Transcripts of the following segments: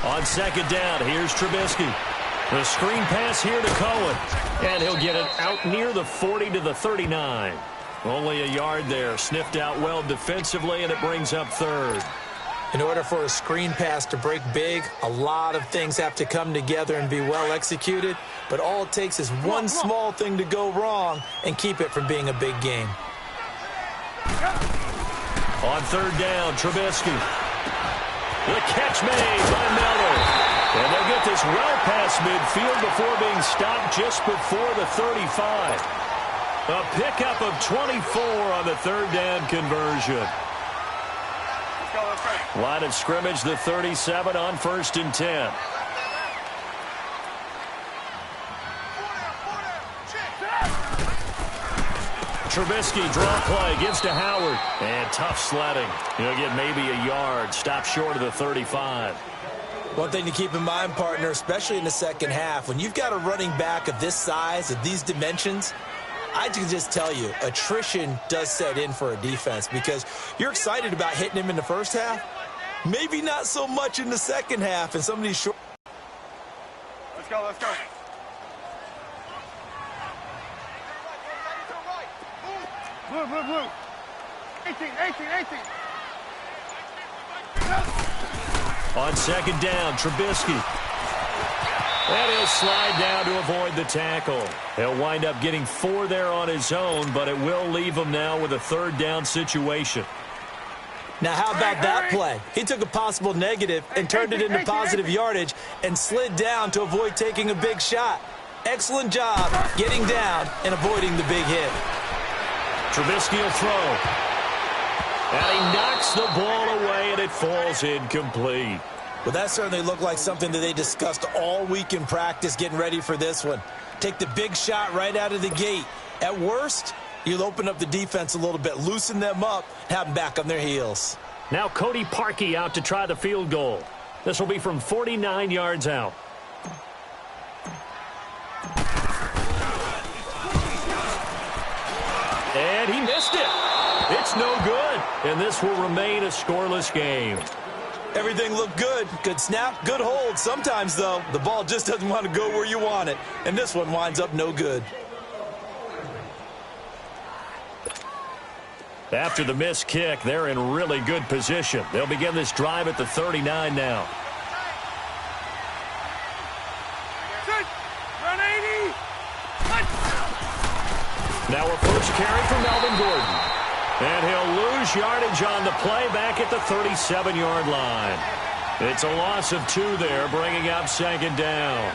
On second down, here's Trubisky. The screen pass here to Cohen. And he'll get it out near the 40 to the 39. Only a yard there. Sniffed out well defensively, and it brings up third. In order for a screen pass to break big, a lot of things have to come together and be well executed. But all it takes is one small thing to go wrong and keep it from being a big game. On third down, Trubisky. The catch made by Miller. And they'll get this well past midfield before being stopped just before the 35. A pickup of 24 on the third down conversion. Line of scrimmage, the 37 on 1st and 10. Trubisky, draw play, gives to Howard. And tough sledding. He'll get maybe a yard. Stop short of the 35. One thing to keep in mind, partner, especially in the second half, when you've got a running back of this size, of these dimensions, I can just tell you, attrition does set in for a defense because you're excited about hitting him in the first half. Maybe not so much in the second half, and some of these short. Let's go, let's go. Blue, blue, blue. 18, 18, 18. On second down, Trubisky. And he'll slide down to avoid the tackle. He'll wind up getting 4 there on his own, but it will leave him now with a third down situation. Now, how about that play? He took a possible negative and turned it into positive yardage and slid down to avoid taking a big shot. Excellent job getting down and avoiding the big hit. Trubisky will throw. And he knocks the ball away, and it falls incomplete. Well, that certainly looked like something that they discussed all week in practice getting ready for this one. Take the big shot right out of the gate. At worst, you'll open up the defense a little bit, loosen them up, have them back on their heels. Now Cody Parkey out to try the field goal. This will be from 49 yards out. And he missed it. It's no good, and this will remain a scoreless game. Everything looked good. Good snap, good hold. Sometimes, though, the ball just doesn't want to go where you want it, and this one winds up no good. After the missed kick, they're in really good position. They'll begin this drive at the 39 now. Run 80. Now a first carry for Melvin Gordon. And he'll lose yardage on the play back at the 37-yard line. It's a loss of 2 there, bringing up second down.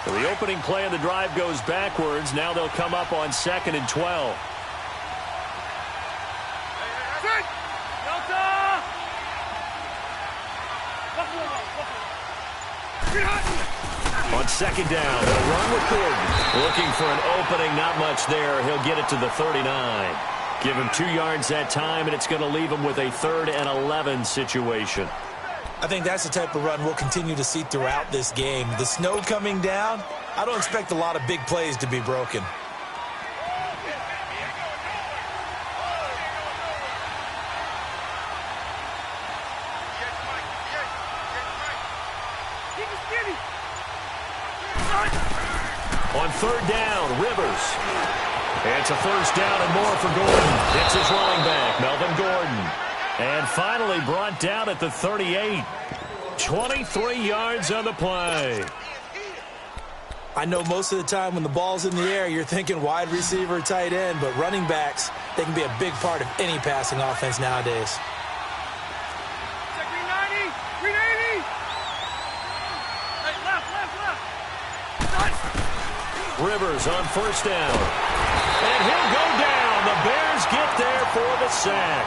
So the opening play of the drive goes backwards. Now they'll come up on 2nd and 12. On second down, they'll run with Gordon. Looking for an opening, not much there. He'll get it to the 39. Give him 2 yards that time, and it's going to leave him with a 3rd and 11 situation. I think that's the type of run we'll continue to see throughout this game. The snow coming down, I don't expect a lot of big plays to be broken. On third down, Rivers. It's a first down and more for Gordon. It's his running back, Melvin Gordon. And finally brought down at the 38. 23 yards on the play. I know most of the time when the ball's in the air, you're thinking wide receiver, tight end, but running backs, they can be a big part of any passing offense nowadays. Rivers on first down. And he'll go down. The Bears get there for the sack.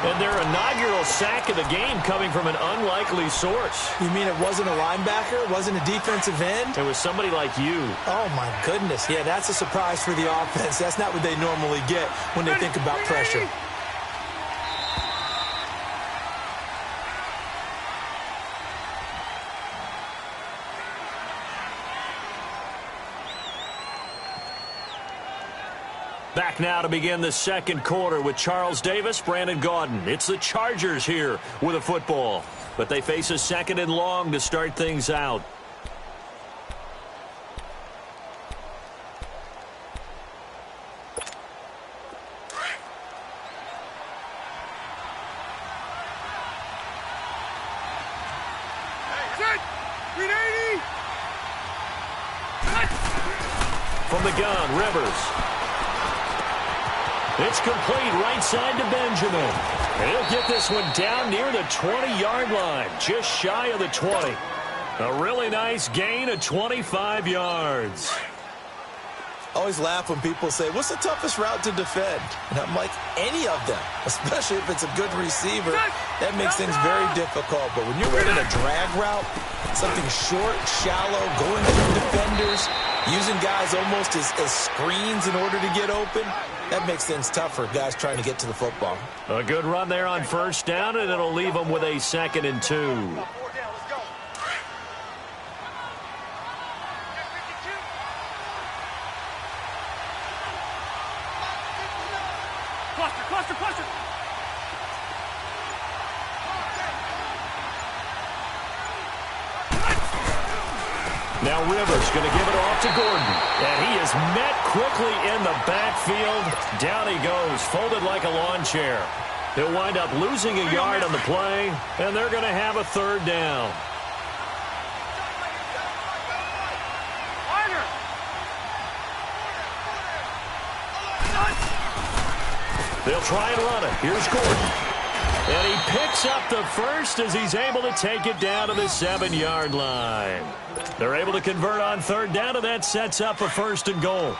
And their inaugural sack of the game coming from an unlikely source. You mean it wasn't a linebacker? It wasn't a defensive end? It was somebody like you. Oh, my goodness. Yeah, that's a surprise for the offense. That's not what they normally get when they think about pressure. Back now to begin the second quarter with Charles Davis, Brandon Gaudin. It's the Chargers here with a football, but they face a second and long to start things out. From the gun, Rivers. It's complete right side to Benjamin. And he'll get this one down near the 20-yard line, just shy of the 20. A really nice gain of 25 yards. Always laugh when people say, what's the toughest route to defend? And I'm like, any of them, especially if it's a good receiver. That makes things very difficult. But when you're running a drag route, something short, shallow, going through defenders, using guys almost as screens in order to get open, that makes things tough for guys trying to get to the football. A good run there on first down, and it'll leave them with a 2nd and 2. Cluster. Now Rivers going to give it off to Gordon. And he is met quickly in the backfield. Down he goes, folded like a lawn chair. He'll wind up losing a yard on the play, and they're going to have a 3rd down. They'll try and run it. Here's Gordon. And he picks up the first as he's able to take it down to the 7-yard line. They're able to convert on 3rd down, and that sets up a 1st and goal.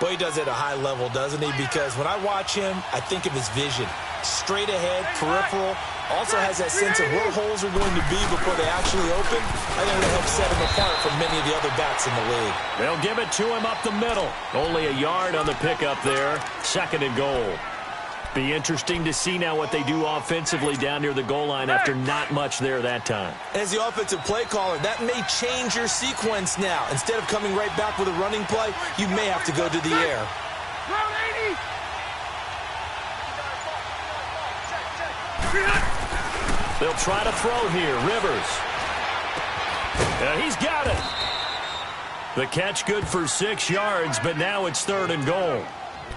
Well, he does it at a high level, doesn't he? Because when I watch him, I think of his vision. Straight ahead, peripheral. Also has that sense of where holes are going to be before they actually open. I think it'll help set him apart from many of the other backs in the league. They'll give it to him up the middle. Only a yard on the pickup there. 2nd and goal. Be interesting to see now what they do offensively down near the goal line after not much there that time. As the offensive play caller, that may change your sequence now. Instead of coming right back with a running play, you may have to go to the air. They'll try to throw here. Rivers. He's got it. The catch good for 6 yards, but now it's 3rd and goal.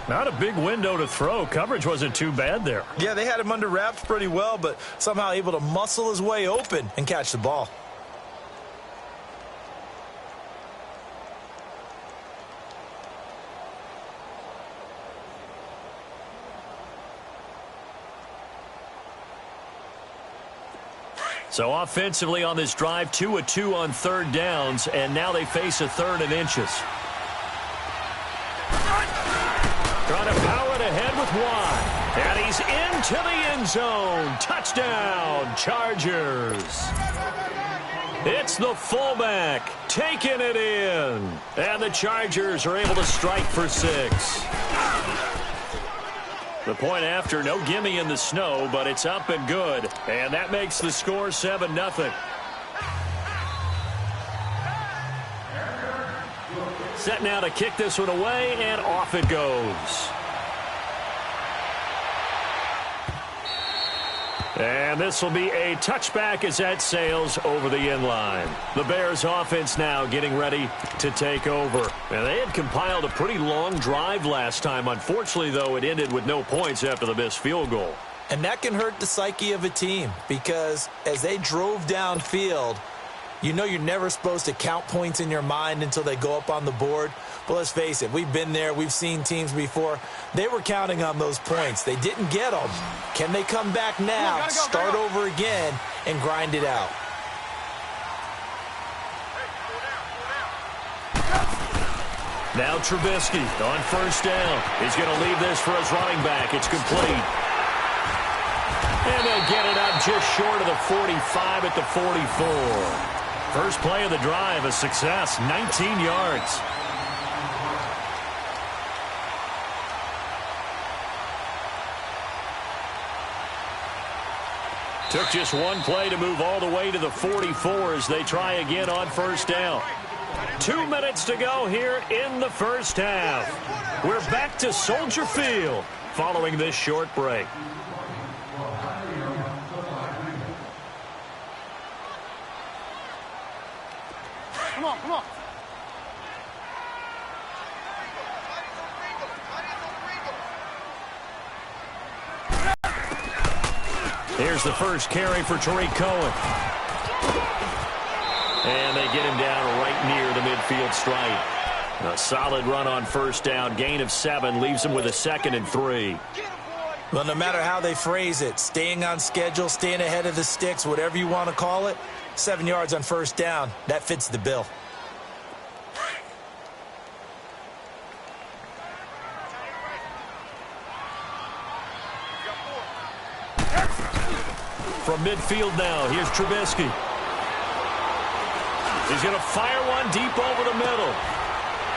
Not a big window to throw. Coverage wasn't too bad there. Yeah, they had him under wraps pretty well, but somehow able to muscle his way open and catch the ball. So offensively on this drive, 2 of 2 on 3rd downs, and now they face a 3rd and inches. Trying to power it ahead with one. And he's into the end zone. Touchdown, Chargers. It's the fullback taking it in. And the Chargers are able to strike for 6. The point after, no gimme in the snow, but it's up and good. And that makes the score 7-0. Set now to kick this one away, and off it goes. And this will be a touchback as that sails over the end line. The Bears offense now getting ready to take over. And they had compiled a pretty long drive last time. Unfortunately, though, it ended with no points after the missed field goal. And that can hurt the psyche of a team because as they drove downfield, you know you're never supposed to count points in your mind until they go up on the board. But let's face it, we've been there. We've seen teams before. They were counting on those points. They didn't get them. Can they come back now, start over again, and grind it out? Now Trubisky on 1st down. He's going to leave this for his running back. It's complete. And they'll get it up just short of the 45 at the 44. First play of the drive, a success, 19 yards. Took just one play to move all the way to the 44 as they try again on 1st down. 2 minutes to go here in the first half. We're back to Soldier Field following this short break. Come on, come on. Here's the first carry for Tariq Cohen. And they get him down right near the midfield stripe. A solid run on first down. Gain of 7 leaves him with a 2nd and 3. Well, no matter how they phrase it, staying on schedule, staying ahead of the sticks, whatever you want to call it, 7 yards on first down, that fits the bill. From midfield now, here's Trubisky. He's going to fire one deep over the middle.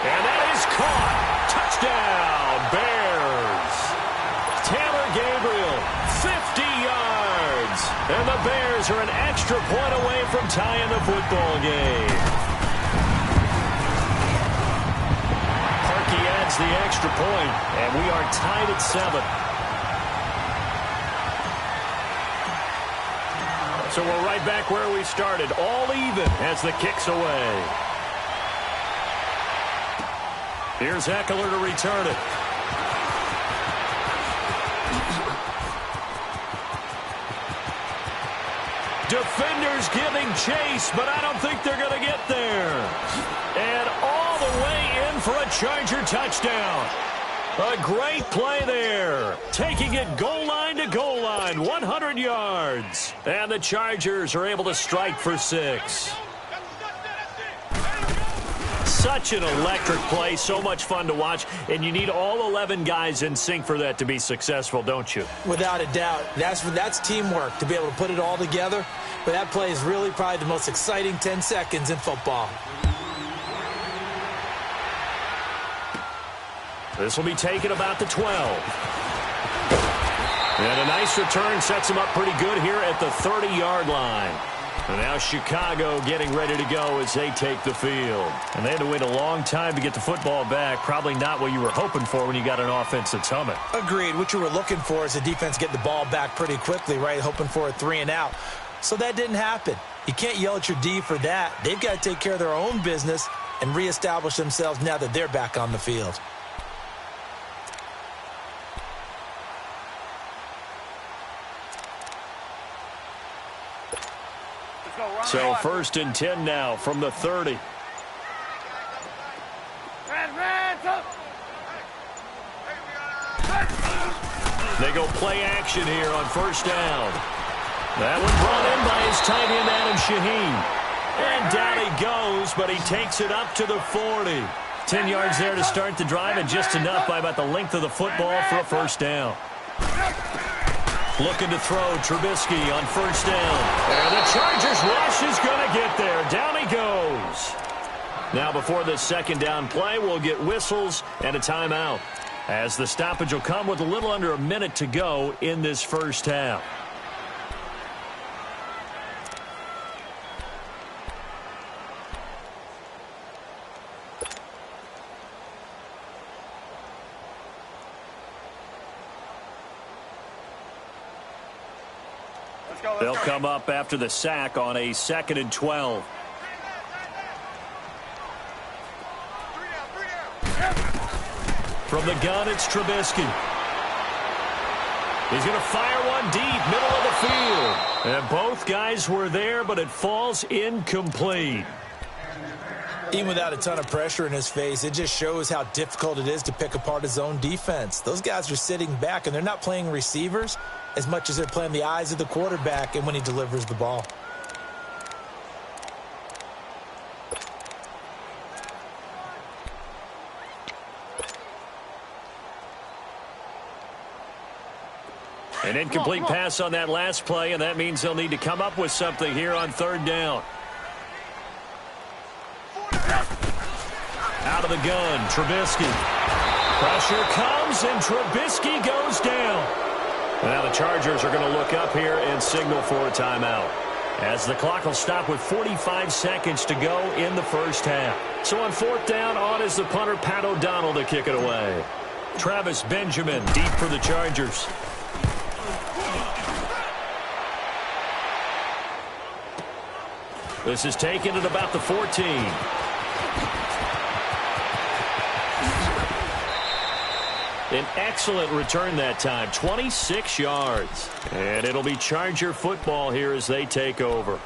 And that is caught. Touchdown, Bears. Taylor Gabriel, 50 yards. And the Bears are an extra point away from tying the football game. Parkey adds the extra point, and we are tied at 7. So we're right back where we started, all even as the kick's away. Here's Eckler to return it. Defenders giving chase, but I don't think they're going to get there. And all the way in for a Charger touchdown. A great play there. Taking it goal line to goal line, 100 yards. And the Chargers are able to strike for 6. Such an electric play, so much fun to watch, and you need all 11 guys in sync for that to be successful, don't you? Without a doubt. That's teamwork, to be able to put it all together. But that play is really probably the most exciting 10 seconds in football. This will be taken about the 12. And a nice return sets him up pretty good here at the 30-yard line. And now Chicago getting ready to go as they take the field. And they had to wait a long time to get the football back. Probably not what you were hoping for when you got an offense that's humming. Agreed. What you were looking for is the defense getting the ball back pretty quickly, right? Hoping for a 3 and out. So that didn't happen. You can't yell at your D for that. They've got to take care of their own business and reestablish themselves now that they're back on the field. So 1st and 10 now from the 30. They go play action here on first down. That one brought in by his tight end, Adam Shaheen. And down he goes, but he takes it up to the 40. 10 yards there to start the drive, and just enough by about the length of the football for a first down. Looking to throw, Trubisky on first down. And the Chargers rush is going to get there. Down he goes. Now before this second down play, we'll get whistles and a timeout, as the stoppage will come with a little under a minute to go in this first half. They'll come up after the sack on a 2nd and 12. From the gun, it's Trubisky. He's going to fire one deep, middle of the field. And both guys were there, but it falls incomplete. Even without a ton of pressure in his face, it just shows how difficult it is to pick apart his own defense. Those guys are sitting back, and they're not playing receivers as much as they're playing the eyes of the quarterback and when he delivers the ball. An incomplete pass on that last play, and that means they'll need to come up with something here on 3rd down. Out of the gun, Trubisky. Pressure comes, and Trubisky goes down. Now the Chargers are going to look up here and signal for a timeout. as the clock will stop with 45 seconds to go in the first half. So on fourth down, on is the punter, Pat O'Donnell, to kick it away. Travis Benjamin deep for the Chargers. This is taken at about the 14. An excellent return that time, 26 yards. And it'll be Charger football here as they take over.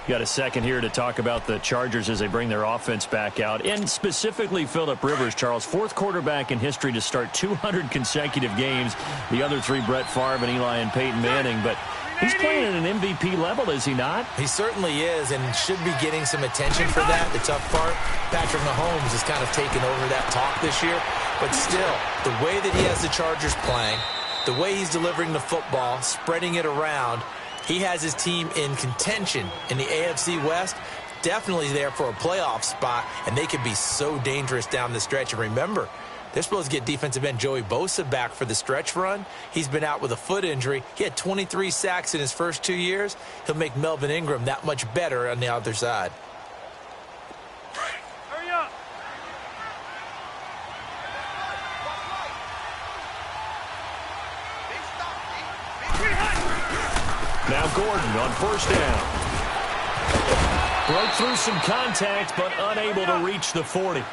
Got a second here to talk about the Chargers as they bring their offense back out. And specifically Phillip Rivers, Charles, fourth quarterback in history to start 200 consecutive games. The other three, Brett Favre and Eli and Peyton Manning. But he's playing at an MVP level, is he not? He certainly is, and should be getting some attention for that. The tough part, Patrick Mahomes has kind of taken over that talk this year. But still, the way that he has the Chargers playing, the way he's delivering the football, spreading it around, he has his team in contention in the AFC West, definitely there for a playoff spot, and they could be so dangerous down the stretch. And remember, they're supposed to get defensive end Joey Bosa back for the stretch run. He's been out with a foot injury. He had 23 sacks in his first 2 years. He'll make Melvin Ingram that much better on the other side. Hurry up. Now Gordon on first down. Broke through some contact, but unable to reach the 40.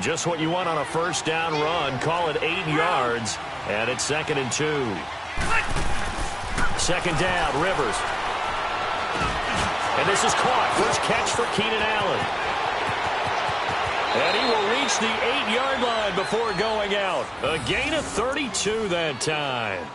Just what you want on a first down run. Call it 8 yards, and it's 2nd and 2. Second down, Rivers. And this is caught. First catch for Keenan Allen. And he will reach the 8-yard line before going out. A gain of 32 that time.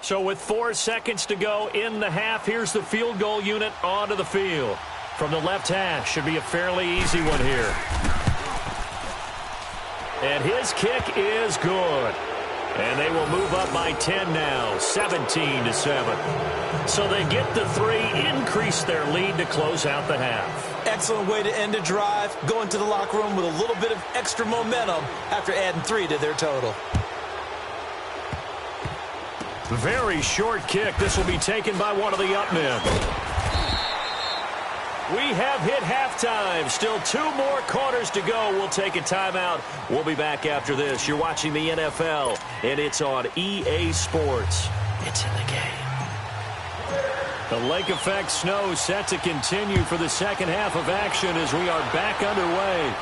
So with 4 seconds to go in the half, here's the field goal unit onto the field. From the left hash, should be a fairly easy one here. And his kick is good. And they will move up by 10 now, 17-7. So they get the 3, increase their lead to close out the half. Excellent way to end a drive. Go into the locker room with a little bit of extra momentum after adding 3 to their total. Very short kick. This will be taken by one of the up men. We have hit halftime. Still 2 more quarters to go. We'll take a timeout. We'll be back after this. You're watching the NFL, and it's on EA Sports. It's in the game. The lake effect snow set to continue for the second half of action as we are back underway.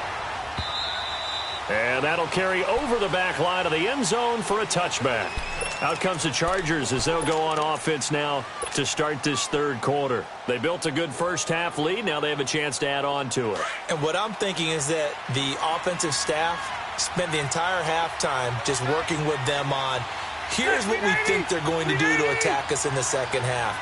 And that'll carry over the back line of the end zone for a touchback. Out comes the Chargers as they'll go on offense now to start this third quarter. They built a good first half lead. Now they have a chance to add on to it. And what I'm thinking is that the offensive staff spent the entire halftime just working with them on, here's what we think they're going to do to attack us in the second half.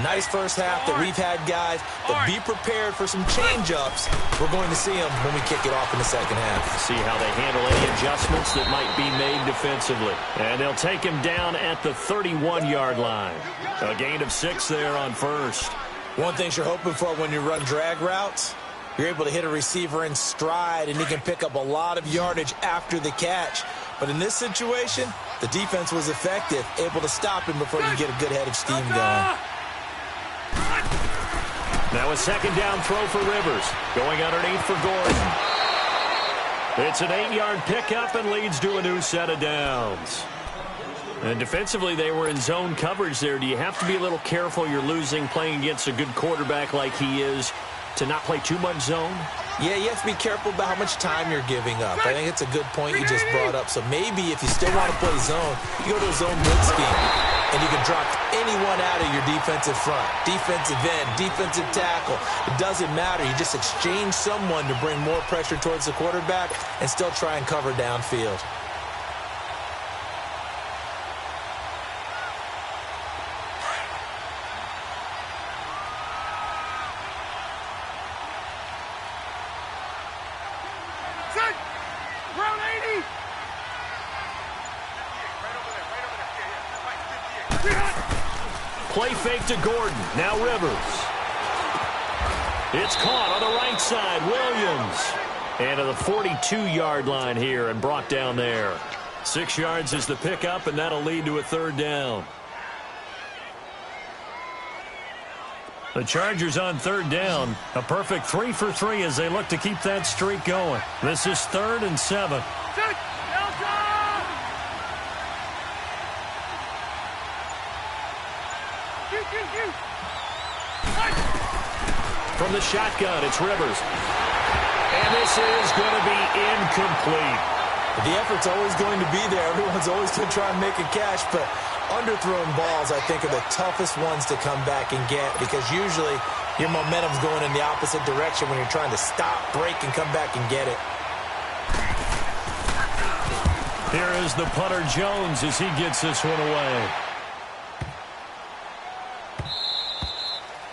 Nice first half that we've had, guys, but be prepared for some change-ups. We're going to see them when we kick it off in the second half. See how they handle any adjustments that might be made defensively. And they'll take him down at the 31-yard line. A gain of 6 there on first. One thing you're hoping for when you run drag routes, you're able to hit a receiver in stride, and he can pick up a lot of yardage after the catch. But in this situation, the defense was effective, able to stop him before you get a good head of steam going. Now a second down throw for Rivers. Going underneath for Gordon. It's an 8-yard pickup and leads to a new set of downs. And defensively, they were in zone coverage there. Do you have to be a little careful? You're losing playing against a good quarterback like he is to not play too much zone? Yeah, you have to be careful about how much time you're giving up. I think it's a good point you just brought up. So maybe if you still want to play zone, you go to a zone blitz scheme. And you can drop anyone out of your defensive front, defensive end, defensive tackle. It doesn't matter. You just exchange someone to bring more pressure towards the quarterback and still try and cover downfield. Set. Round 80. Play fake to Gordon. Now Rivers. It's caught on the right side. Williams. And to the 42-yard line here and brought down there. 6 yards is the pickup, and that'll lead to a third down. The Chargers on third down. A perfect 3 for 3 as they look to keep that streak going. This is 3rd and 7. From the shotgun, it's Rivers. And this is going to be incomplete. The effort's always going to be there. Everyone's always going to try and make a catch, but underthrown balls, I think, are the toughest ones to come back and get because usually your momentum's going in the opposite direction when you're trying to stop, break, and come back and get it. Here is the punter Jones as he gets this one away.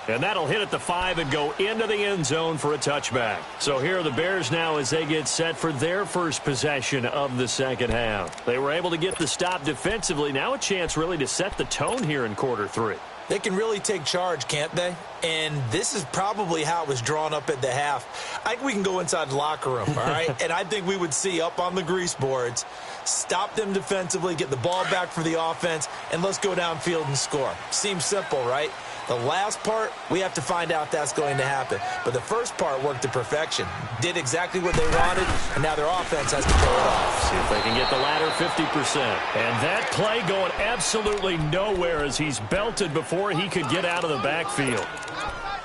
And that'll hit at the 5 and go into the end zone for a touchback. So here are the Bears now as they get set for their first possession of the second half. They were able to get the stop defensively. Now a chance really to set the tone here in quarter 3. They can really take charge, can't they? And this is probably how it was drawn up at the half. I think we can go inside the locker room, all right? And I think we would see up on the grease boards, stop them defensively, get the ball back for the offense, and let's go downfield and score. Seems simple, right? The last part, we have to find out if that's going to happen. But the first part worked to perfection. Did exactly what they wanted, and now their offense has to pull it off. See if they can get the latter 50%. And that play going absolutely nowhere as he's belted before he could get out of the backfield.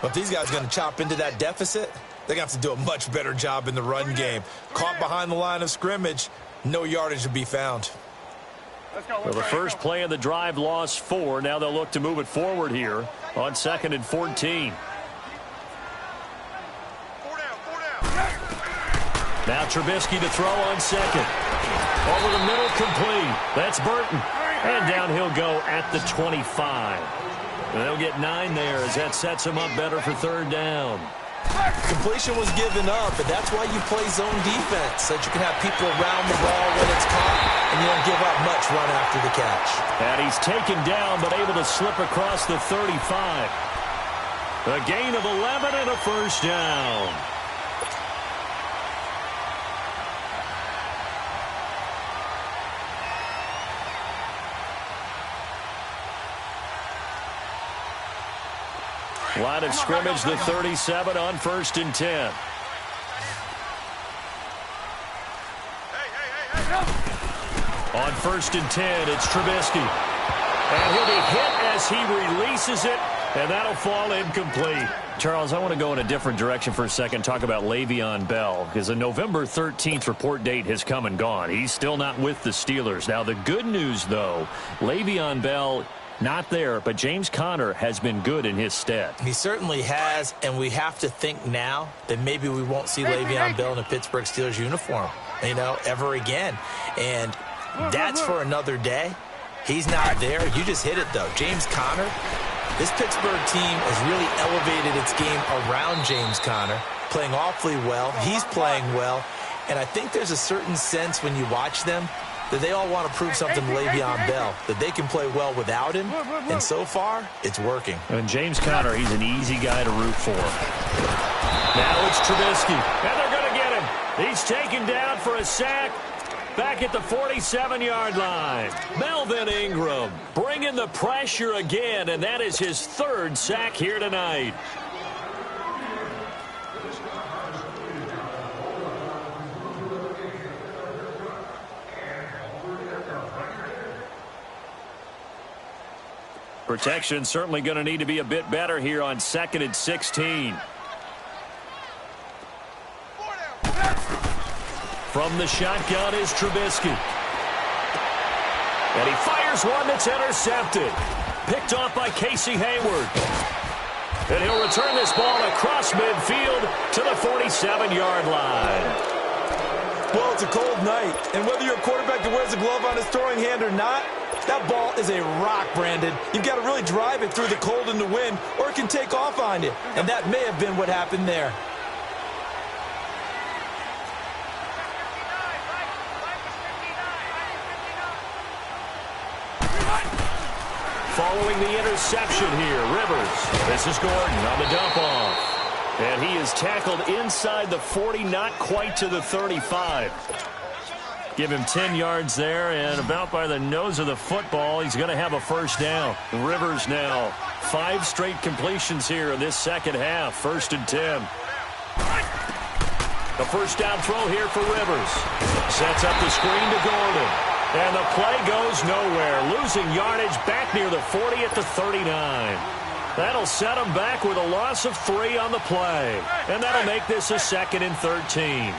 But if these guys are going to chop into that deficit, they're going to have to do a much better job in the run game. Caught behind the line of scrimmage, no yardage to be found. Well, the first play of the drive lost 4. Now they'll look to move it forward here on 2nd and 14. Now Trubisky to throw on 2nd. Over the middle, complete. That's Burton. And down he'll go at the 25. And they'll get 9 there as that sets him up better for 3rd down. Completion was given up, but that's why you play zone defense, so that you can have people around the ball when it's caught, and you don't give up much run after the catch. And he's taken down, but able to slip across the 35. A gain of 11 and a first down. Line of scrimmage, the 37 on 1st and 10. On 1st and 10, it's Trubisky. And he'll be hit as he releases it, and that'll fall incomplete. Charles, I want to go in a different direction for a second, talk about Le'Veon Bell, because the November 13th report date has come and gone. He's still not with the Steelers. Now, the good news, though, Le'Veon Bell not there, but James Conner has been good in his stead. He certainly has, and we have to think now that maybe we won't see Le'Veon Bell in a Pittsburgh Steelers uniform, ever again. And that's for another day. He's not there. You just hit it, though. James Conner, this Pittsburgh team has really elevated its game around James Conner, playing awfully well. He's playing well. And I think there's a certain sense when you watch them that they all want to prove something to Le'Veon Bell, that they can play well without him, and so far, it's working. And James Conner, he's an easy guy to root for. Now it's Trubisky, and they're going to get him. He's taken down for a sack back at the 47-yard line. Melvin Ingram bringing the pressure again, and that is his 3rd sack here tonight. Protection certainly going to need to be a bit better here on 2nd and 16. From the shotgun is Trubisky. And he fires one that's intercepted. Picked off by Casey Hayward. And he'll return this ball across midfield to the 47-yard line. Well, it's a cold night, and whether you're a quarterback that wears a glove on his throwing hand or not, that ball is a rock, Brandon. You've got to really drive it through the cold and the wind, or it can take off on you. And that may have been what happened there. Following the interception here, Rivers. This is Gordon on the dump off. And he is tackled inside the 40, not quite to the 35. Give him 10 yards there, and about by the nose of the football, he's going to have a first down. Rivers now 5 straight completions here in this second half. 1st and 10. The first down throw here for Rivers. Sets up the screen to Gordon. And the play goes nowhere. Losing yardage back near the 40 at the 39. That'll set him back with a loss of 3 on the play. And that'll make this a 2nd and 13.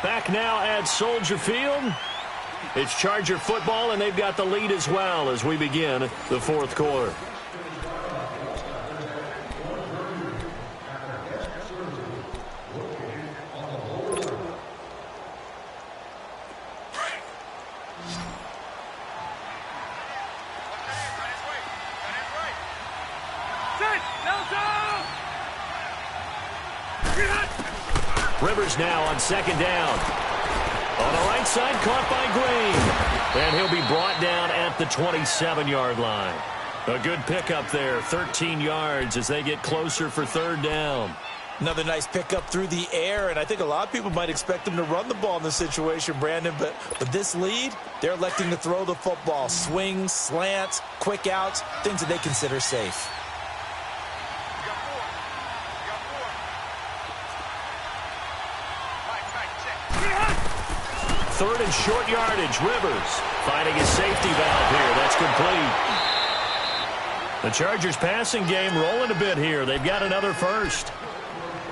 Back now at Soldier Field. It's Charger football, and they've got the lead as well as we begin the 4th quarter. Rivers now on 2nd down. On the right side, caught by Green. And he'll be brought down at the 27-yard line. A good pickup there, 13 yards as they get closer for 3rd down. Another nice pickup through the air, and I think a lot of people might expect them to run the ball in this situation, Brandon, but with this lead, they're electing to throw the football. Swings, slants, quick outs, things that they consider safe. Third and short yardage. Rivers finding his safety valve here. That's complete. The Chargers passing game rolling a bit here. They've got another first.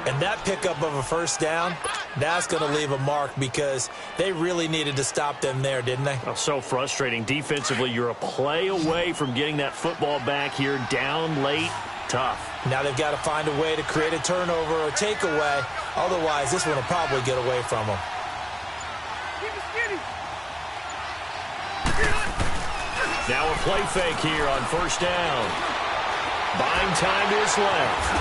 And that pickup of a first down, that's going to leave a mark because they really needed to stop them there, didn't they? Oh, so frustrating. Defensively, you're a play away from getting that football back here. Down late. Tough. Now they've got to find a way to create a turnover or takeaway. Otherwise, this one will probably get away from them. Now a play fake here on 1st down. Buying time to his left.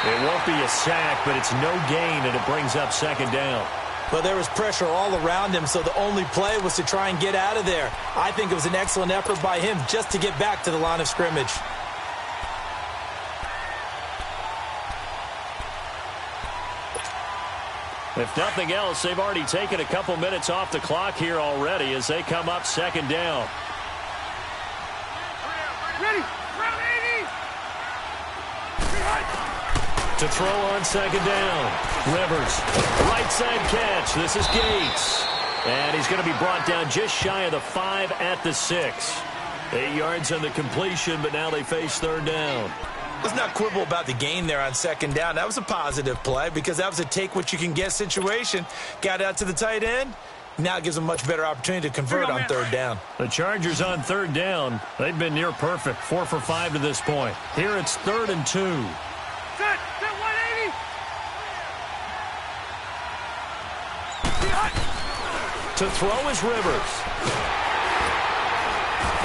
It won't be a sack, but it's no gain, and it brings up 2nd down. Well, there was pressure all around him, so the only play was to try and get out of there. I think it was an excellent effort by him just to get back to the line of scrimmage. If nothing else, they've already taken a couple minutes off the clock here already as they come up 2nd down. Ready. To throw on 2nd down. Rivers, right side catch. This is Gates. And he's going to be brought down just shy of the 5 at the 6. 8 yards on the completion, but now they face 3rd down. Let's not quibble about the gain there on 2nd down. That was a positive play because that was a take-what-you-can-get situation. Got out to the tight end. Now it gives them a much better opportunity to convert on 3rd down. The Chargers on 3rd down. They've been near perfect. 4 for 5 to this point. Here it's 3rd and 2. Set 180. To throw is Rivers.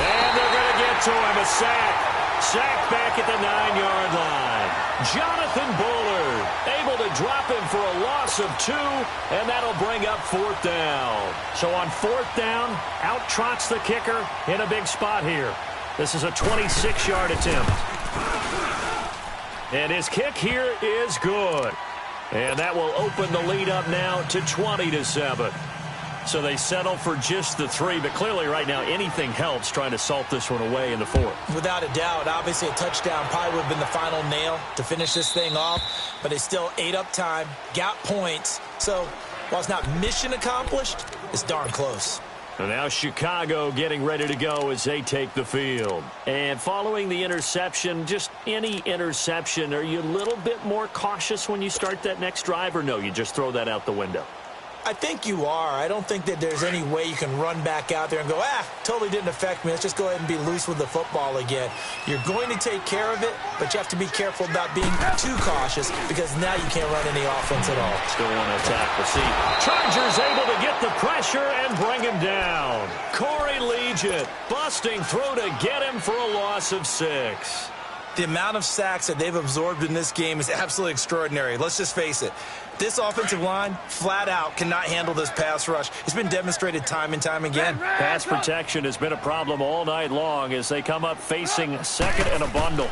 And they're going to get to him. A sack. Sack back at the 9-yard line. Jonathan Bullard able to drop him for a loss of 2, and that'll bring up 4th down. So on 4th down, out trots the kicker in a big spot here. This is a 26-yard attempt. And his kick here is good. And that will open the lead up now to 20-7. So they settle for just the 3, but clearly right now anything helps trying to salt this one away in the 4th. Without a doubt, obviously a touchdown probably would have been the final nail to finish this thing off, but they still ate up time, got points. So while it's not mission accomplished, it's darn close. And now Chicago getting ready to go as they take the field. And following the interception, just any interception, are you a little bit more cautious when you start that next drive, or no, you just throw that out the window? I think you are. I don't think that there's any way you can run back out there and go, totally didn't affect me. Let's just go ahead and be loose with the football again. You're going to take care of it, but you have to be careful about being too cautious because now you can't run any offense at all. Still want to attack the seat. Chargers able to get the pressure and bring him down. Corey Legent busting through to get him for a loss of 6. The amount of sacks that they've absorbed in this game is absolutely extraordinary. Let's just face it. This offensive line, flat out, cannot handle this pass rush. It's been demonstrated time and time again. Pass protection has been a problem all night long as they come up facing second and a bundle.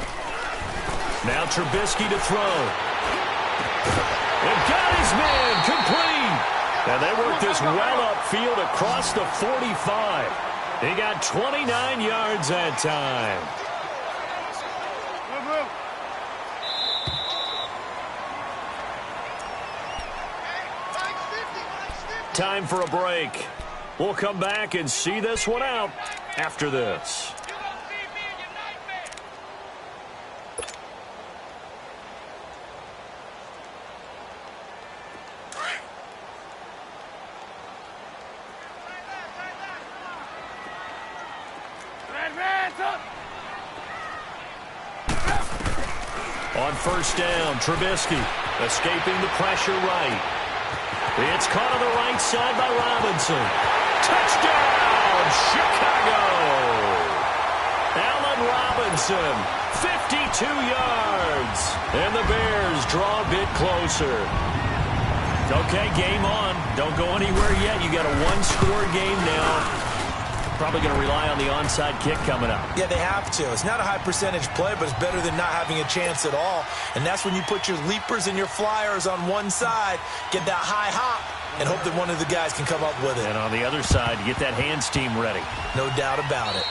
Now Trubisky to throw. And got his man complete. And they work this well upfield across the 45. He got 29 yards that time. Time for a break. We'll come back and see this one out after this. On first down, Trubisky escaping the pressure right. It's caught on the right side by Robinson. Touchdown, Chicago! Allen Robinson, 52 yards. And the Bears draw a bit closer. Okay, game on. Don't go anywhere yet. You got a one-score game now. Probably going to rely on the onside kick coming up. Yeah, they have to. It's not a high-percentage play, but it's better than not having a chance at all. And that's when you put your leapers and your flyers on one side, get that high hop, and hope that one of the guys can come up with it. And on the other side, you get that hands team ready. No doubt about it.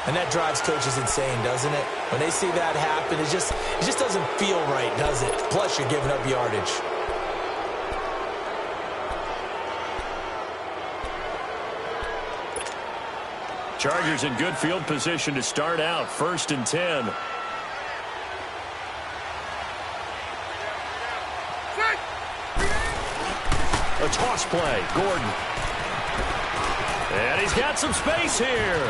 And that drives coaches insane, doesn't it? When they see that happen, it just doesn't feel right, does it? Plus, you're giving up yardage. Chargers in good field position to start out. 1st and 10. A toss play. Gordon. And he's got some space here.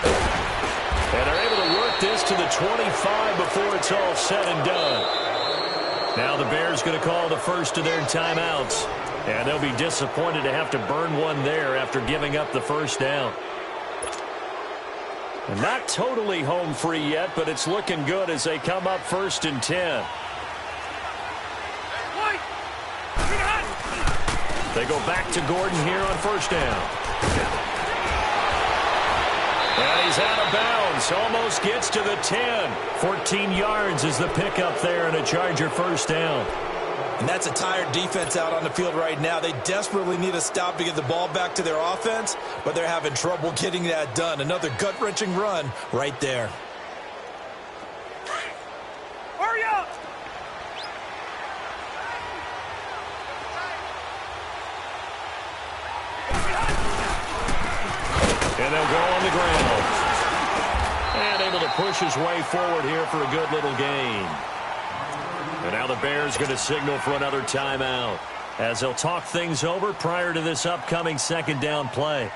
And they're able to work this to the 25 before it's all said and done. Now the Bears going to call the first of their timeouts. And they'll be disappointed to have to burn one there after giving up the first down. Not totally home free yet, but it's looking good as they come up 1st and 10. They go back to Gordon here on first down. And he's out of bounds. Almost gets to the 10. 14 yards is the pickup there and a Charger first down. And that's a tired defense out on the field right now. They desperately need a stop to get the ball back to their offense, but they're having trouble getting that done. Another gut-wrenching run right there. Hurry up! And they'll go on the ground. And able to push his way forward here for a good little gain. And now the Bears going to signal for another timeout as they'll talk things over prior to this upcoming second down play.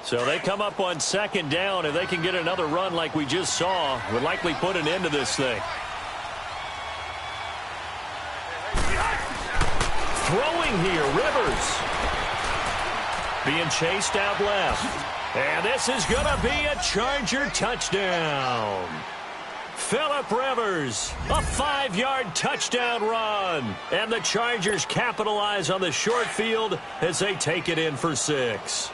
So they come up on second down. If they can get another run like we just saw, would likely put an end to this thing. Throwing here, Rivers. Being chased out left. And this is going to be a Charger touchdown. Phillip Rivers, a 5-yard touchdown run. And the Chargers capitalize on the short field as they take it in for 6.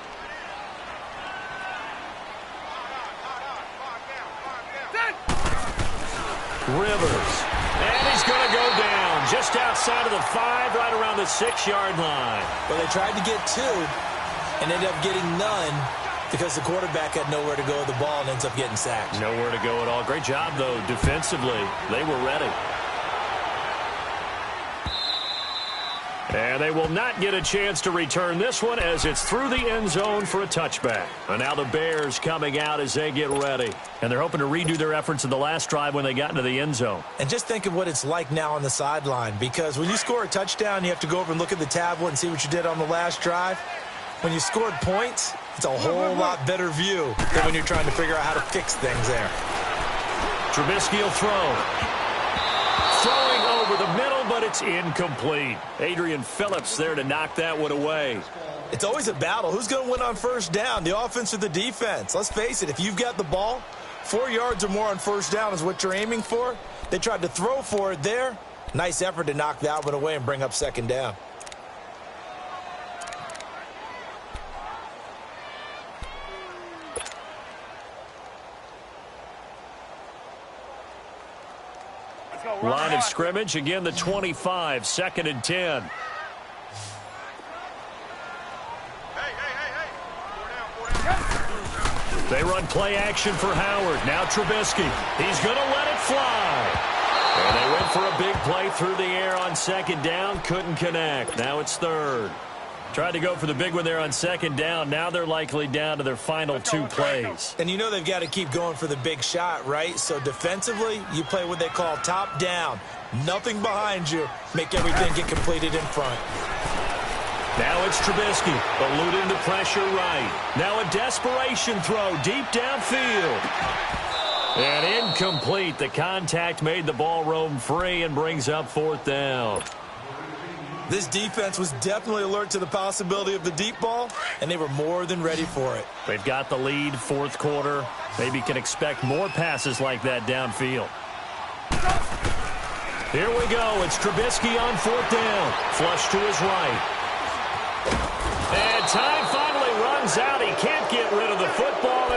Rivers. And he's going to go down just outside of the 5, right around the 6-yard line. Well, they tried to get 2 and ended up getting none because the quarterback had nowhere to go with the ball and ends up getting sacked. Nowhere to go at all. Great job, though, defensively. They were ready. And they will not get a chance to return this one as it's through the end zone for a touchback. And now the Bears coming out as they get ready. And they're hoping to redo their efforts in the last drive when they got into the end zone. And just think of what it's like now on the sideline, because when you score a touchdown, you have to go over and look at the tablet and see what you did on the last drive. When you scored points, it's a whole lot better view than when you're trying to figure out how to fix things there. Trubisky will throw. Throwing over over the middle, but it's incomplete. Adrian Phillips there to knock that one away. It's always a battle. Who's going to win on first down, the offense or the defense? Let's face it, if you've got the ball, 4 yards or more on first down is what you're aiming for. They tried to throw for it there. Nice effort to knock that one away and bring up second down. Line of scrimmage, again the 25, 2nd and 10. They run play action for Howard. Now Trubisky. He's going to let it fly. And they went for a big play through the air on second down. Couldn't connect. Now it's third. Tried to go for the big one there on second down. Now they're likely down to their final 2 plays. And you know they've got to keep going for the big shot, right? So defensively, you play what they call top down. Nothing behind you. Make everything get completed in front. Now it's Trubisky, eluding the pressure right. Now a desperation throw deep downfield. And incomplete. The contact made the ball roam free and brings up 4th down. This defense was definitely alert to the possibility of the deep ball, and they were more than ready for it. They've got the lead, 4th quarter. Maybe can expect more passes like that downfield. Here we go. It's Trubisky on 4th down. Flush to his right. And time finally runs out. He can't get rid of the football.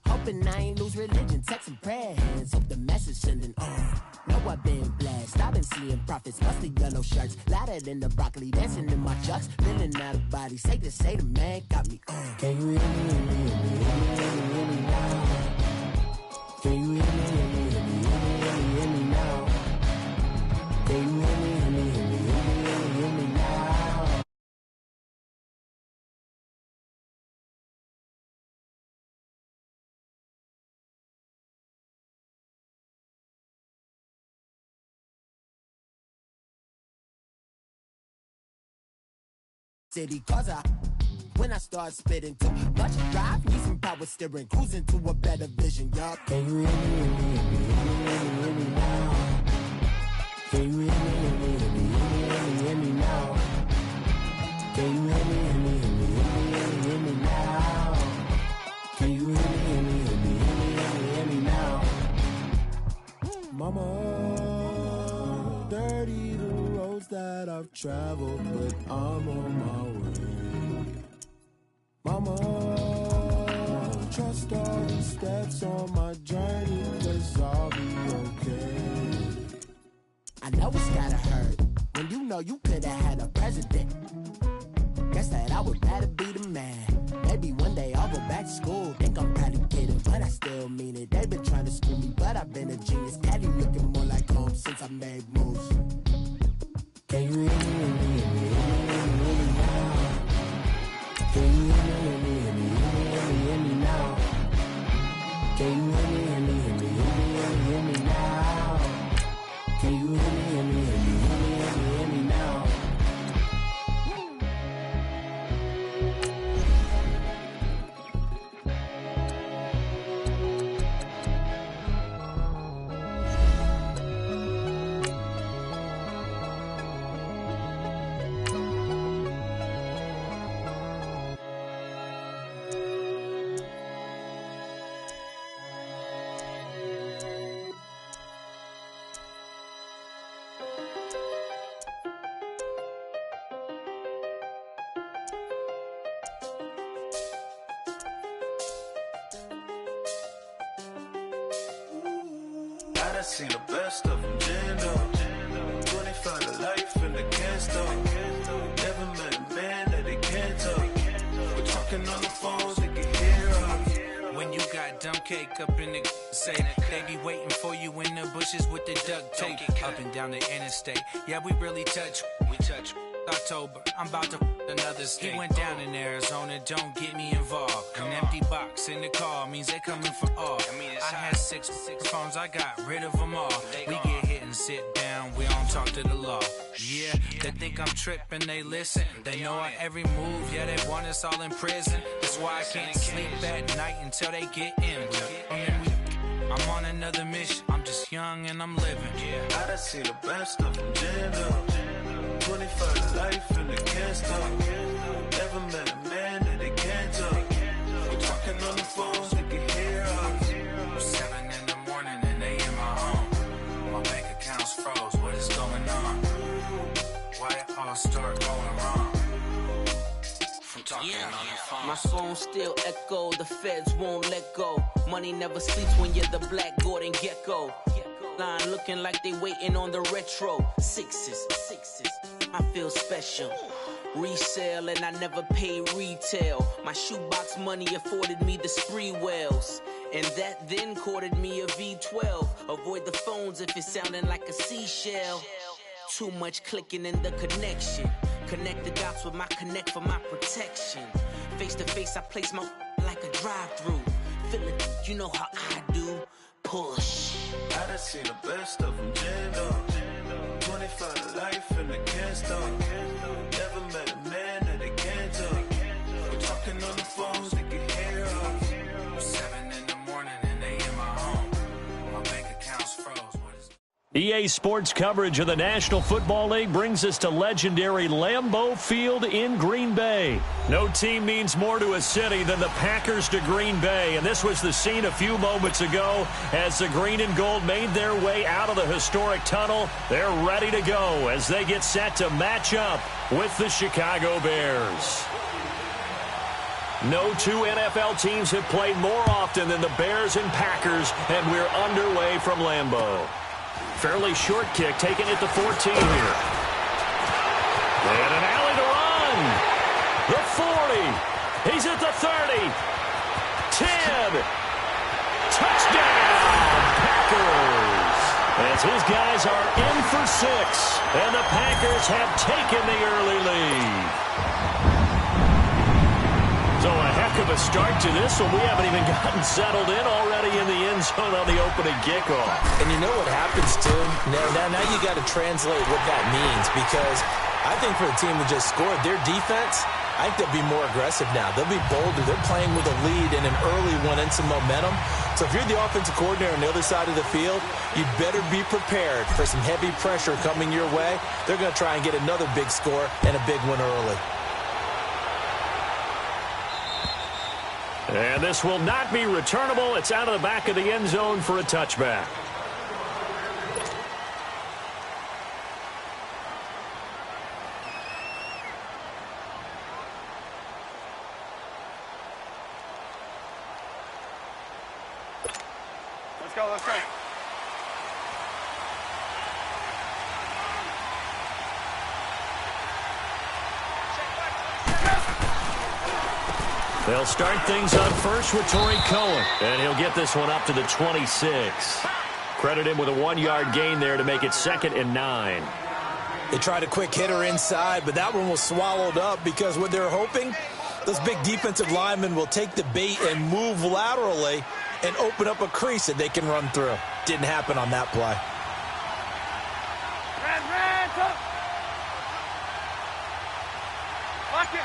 Hoping I ain't lose religion, texting prayer hands, hope the message sending on. Know I've been blessed, I've been seeing prophets, mustard yellow shirts, louder than the broccoli, dancing in my chucks, feeling out of body, say the man got me on. Can you hear me, hear me now? Can you hear me, hear me now? Can you hear me, hear me now? City, cause when I start spitting too much drive, need some power steering, cruising to a better vision, y'all. Can you hear me now? Can you hear me now? Can you hear me now? Can you hear me now? Mama, dirty the roads that I've traveled, but I'm on my way. Mama, trust all the steps on my journey, 'cause I'll be okay. I know it's gotta hurt when you know you could've had a president. Guess that I would rather be the man. Maybe one day I'll go back to school. Think I'm probably kidding, but I still mean it. They've been trying to school me, but I've been a genius. Caddy looking more like home since I made moves. Can you hear me now? Can you hear me now? Can you hear me now? Can you hear me now? I done seen the best of them, Jando. 25 to life in the can store. Never met a man that they can't talk. talking on the phones, they can hear us. When you got dumb cake up in the say they be waiting for you in the bushes with the duct tape up and down the interstate. Yeah, we really touch. We touch. October, I'm about to another state. He went down in Arizona, don't get me involved. An empty box in the car means they coming for all. I had six phones, I got rid of them all. We get hit and sit down, we don't talk to the law. Yeah, they think I'm tripping, they listen. They know our every move, yeah, they want us all in prison. That's why I can't sleep at night until they get in. I'm on another mission, I'm just young and I'm living. Yeah, I done seen the best of them jammed up. 25 to life and they can't stop. Never met a man that they can't talk. We're talking on the phones, they can hear us. 7 in the morning and they in my home. My bank account's froze, what is going on? Why it all start going wrong? From talking on the phone. My phone still echo, the feds won't let go. Money never sleeps when you're the black Gordon Gecko. Line looking like they waiting on the retro. Sixes, I feel special. Resale and I never pay retail. My shoebox money afforded me the spree wells. And that then courted me a V12. Avoid the phones if it's sounding like a seashell. Too much clicking in the connection. Connect the dots with my connect for my protection. Face to face I place my like a drive-through. Feel it, you know how I do. Push. I done seen the best of them jammed up. 25 to life and they can't stop. Never met a man that they can't talk. We're talking on the phones, they can hear us. 7 in the morning and they in my home. My bank account's froze. What is EA Sports coverage of the National Football League brings us to legendary Lambeau Field in Green Bay. No team means more to a city than the Packers to Green Bay, and this was the scene a few moments ago as the green and gold made their way out of the historic tunnel. They're ready to go as they get set to match up with the Chicago Bears. No two NFL teams have played more often than the Bears and Packers, and we're underway from Lambeau. Fairly short kick, taken at the 14 here. And an alley to run. The 40. He's at the 30. 10. Touchdown, Packers. As his guys are in for 6. And the Packers have taken the early lead. So a heck of a start to this one. We haven't even gotten settled in already in the end zone on the opening kickoff. And you know what happens, too? Now you got to translate what that means, because I think for a team that just scored, their defense, I think they'll be more aggressive now. They'll be bolder. They're playing with a lead and an early one and some momentum. So if you're the offensive coordinator on the other side of the field, you'd better be prepared for some heavy pressure coming your way. They're going to try and get another big score and a big one early. And this will not be returnable. It's out of the back of the end zone for a touchback. Let's go, let's go. They'll start things on first with Torrey Cohen. And he'll get this one up to the 26. Credit him with a 1-yard gain there to make it 2nd and 9. They tried a quick hitter inside, but that one was swallowed up because what they're hoping, those big defensive linemen will take the bait and move laterally and open up a crease that they can run through. Didn't happen on that play. Ran, come. Lock in.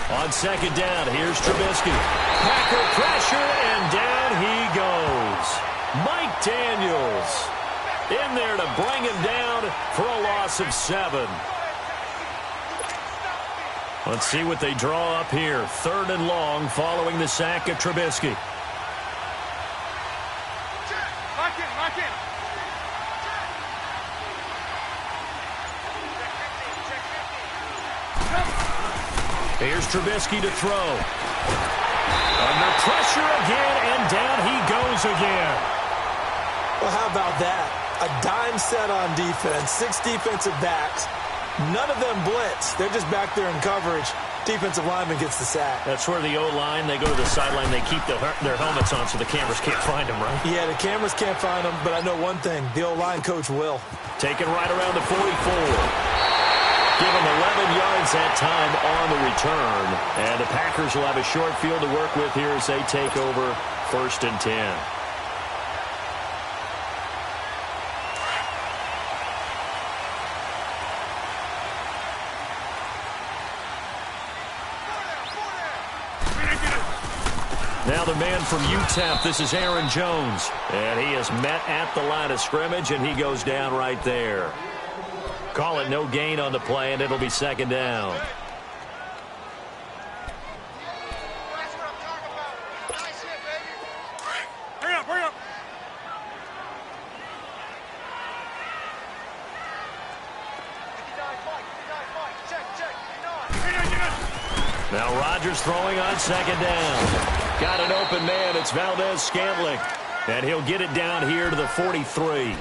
On 2nd down, here's Trubisky. Packer pressure, and down he goes. Mike Daniels in there to bring him down for a loss of 7. Let's see what they draw up here. 3rd and long following the sack of Trubisky. Lock in. Here's Trubisky to throw. Under pressure again, and down he goes again. Well, how about that? A dime set on defense, 6 defensive backs. None of them blitz. They're just back there in coverage. Defensive lineman gets the sack. That's where the O-line, they go to the sideline, they keep their helmets on so the cameras can't find them, right? Yeah, the cameras can't find them, but I know one thing. The O-line coach will. Taken right around the 44. Give them 11 yards that time on the return. And the Packers will have a short field to work with here as they take over 1st and 10. Now the man from UTEP, this is Aaron Jones. And he is met at the line of scrimmage, and he goes down right there. Call it no gain on the play, and it'll be 2nd down. That's what I'm talking about. Nice hit, baby. Hurry up, hurry up. Check. Now Rodgers throwing on 2nd down. Got an open man. It's Valdez-Scantling. And he'll get it down here to the 43.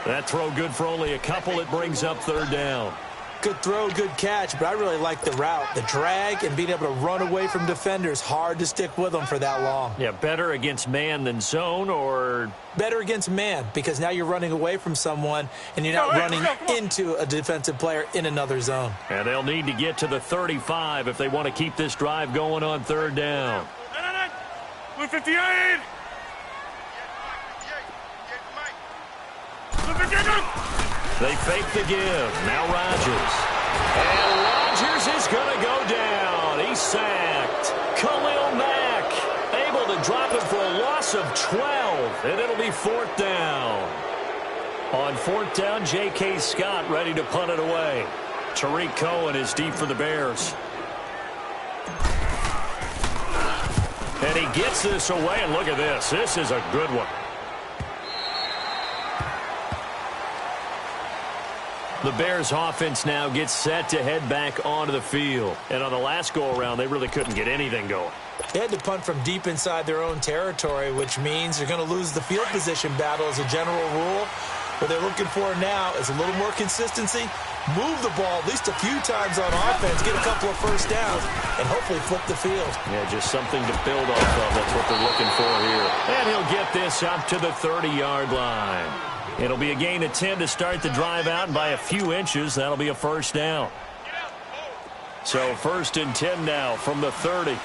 That throw good for only a couple. It brings up 3rd down. Good throw, good catch, but I really like the route. The drag and being able to run away from defenders. Hard to stick with them for that long. Yeah, better against man than zone, or? Better against man, because now you're running away from someone and you're not running into a defensive player in another zone. And they'll need to get to the 35 if they want to keep this drive going on 3rd down. 58. They fake the give. Now Rodgers. And Rodgers is going to go down. He's sacked. Khalil Mack able to drop him for a loss of 12. And it'll be 4th down. On 4th down, J.K. Scott ready to punt it away. Tariq Cohen is deep for the Bears. And he gets this away, and look at this. This is a good one. The Bears offense now gets set to head back onto the field. And on the last go-around, they really couldn't get anything going. They had to punt from deep inside their own territory, which means they're going to lose the field position battle as a general rule. What they're looking for now is a little more consistency, move the ball at least a few times on offense, get a couple of first downs, and hopefully flip the field. Yeah, just something to build off of. That's what they're looking for here. And he'll get this up to the 30-yard line. It'll be a gain of 10 to start the drive out, and by a few inches, that'll be a 1st down. So 1st and 10 now from the 30.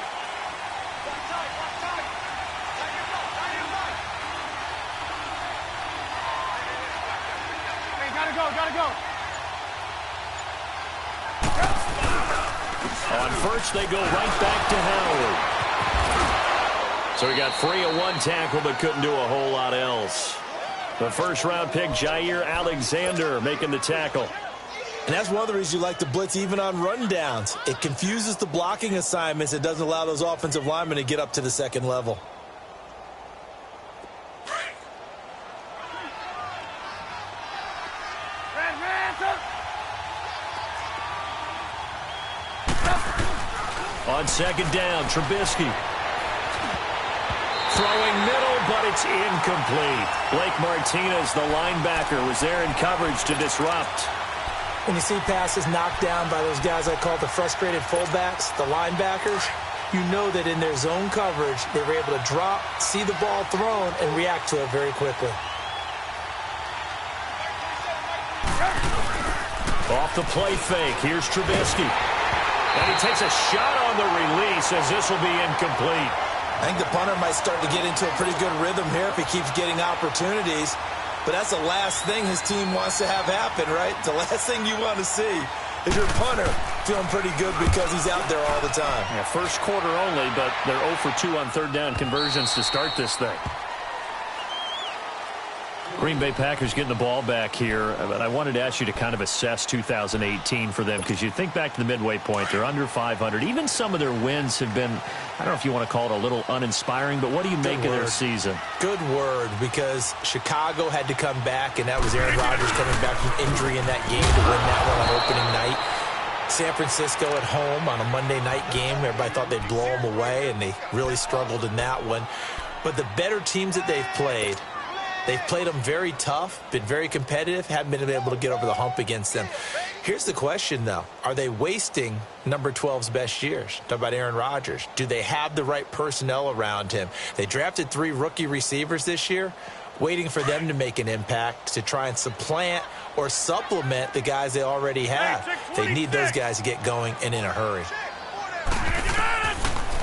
Gotta go. On 1st, they go right back to Howard. So he got free of one tackle, but couldn't do a whole lot else. The 1st-round pick, Jair Alexander, making the tackle. And that's one of the reasons you like to blitz even on rundowns. It confuses the blocking assignments. It doesn't allow those offensive linemen to get up to the 2nd level. On 2nd down, Trubisky. Throwing middle, but it's incomplete. Blake Martinez, the linebacker, was there in coverage to disrupt. When you see passes knocked down by those guys I call the frustrated fullbacks, the linebackers, you know that in their zone coverage, they were able to drop, see the ball thrown, and react to it very quickly. Off the play fake, here's Trubisky. And he takes a shot on the release as this will be incomplete. I think the punter might start to get into a pretty good rhythm here if he keeps getting opportunities. But that's the last thing his team wants to have happen, right? The last thing you want to see is your punter feeling pretty good because he's out there all the time. Yeah, 1st quarter only, but they're 0 for 2 on 3rd down conversions to start this thing. Green Bay Packers getting the ball back here, but I wanted to ask you to kind of assess 2018 for them, because you think back to the midway point, they're under 500. Even some of their wins have been, I don't know if you want to call it a little uninspiring, but what do you make of their season? Good word, because Chicago had to come back, and that was Aaron Rodgers coming back from injury in that game to win that one on opening night. San Francisco at home on a Monday night game, everybody thought they'd blow them away, and they really struggled in that one. But the better teams that they've played them very tough, been very competitive, haven't been able to get over the hump against them. Here's the question, though. Are they wasting number 12's best years? Talk about Aaron Rodgers. Do they have the right personnel around him? They drafted 3 rookie receivers this year, waiting for them to make an impact to try and supplant or supplement the guys they already have. They need those guys to get going and in a hurry.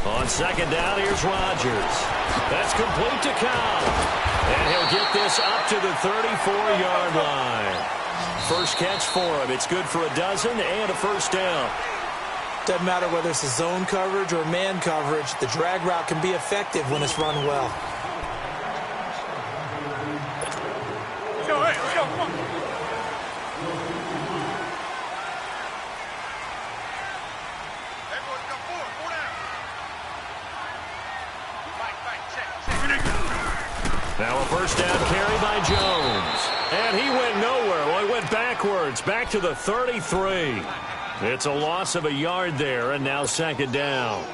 On second down, here's Rodgers. That's complete to Cobb. And he'll get this up to the 34-yard line. First catch for him. It's good for a dozen and a first down. Doesn't matter whether it's a zone coverage or man coverage, the drag route can be effective when it's run well. Let's go, hey, let's go, come on. Hey, boys, go forward, 4 down. Fight, check. Now a first down carry by Jones. And he went nowhere. Well, he went backwards, back to the 33. It's a loss of a yard there, and now second down.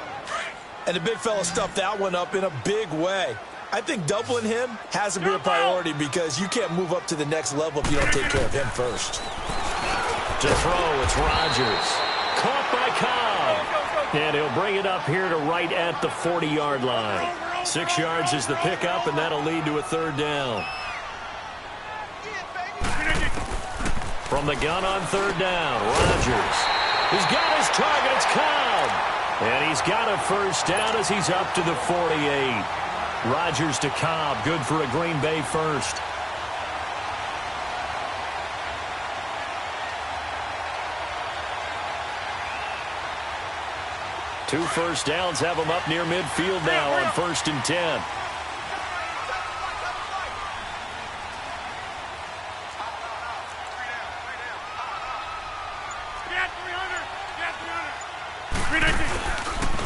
And the big fella stuffed that one up in a big way. I think doubling him has to be a priority because you can't move up to the next level if you don't take care of him first. To throw, it's Rodgers. Caught by Cobb. And he'll bring it up here to right at the 40-yard line. 6 yards is the pickup, and that'll lead to a third down. From the gun on third down, Rodgers. He's got his target. It's Cobb. And he's got a first down as he's up to the 48. Rodgers to Cobb. Good for a Green Bay first. Two first downs have him up near midfield now on 1st and 10.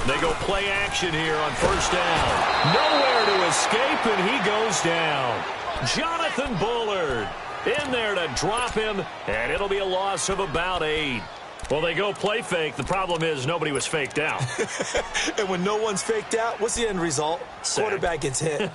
They go play action here on first down. Nowhere to escape, and he goes down. Jonathan Bullard in there to drop him, and it'll be a loss of about 8. Well, they go play fake. The problem is nobody was faked out. And when no one's faked out, what's the end result? Sack. Quarterback gets hit.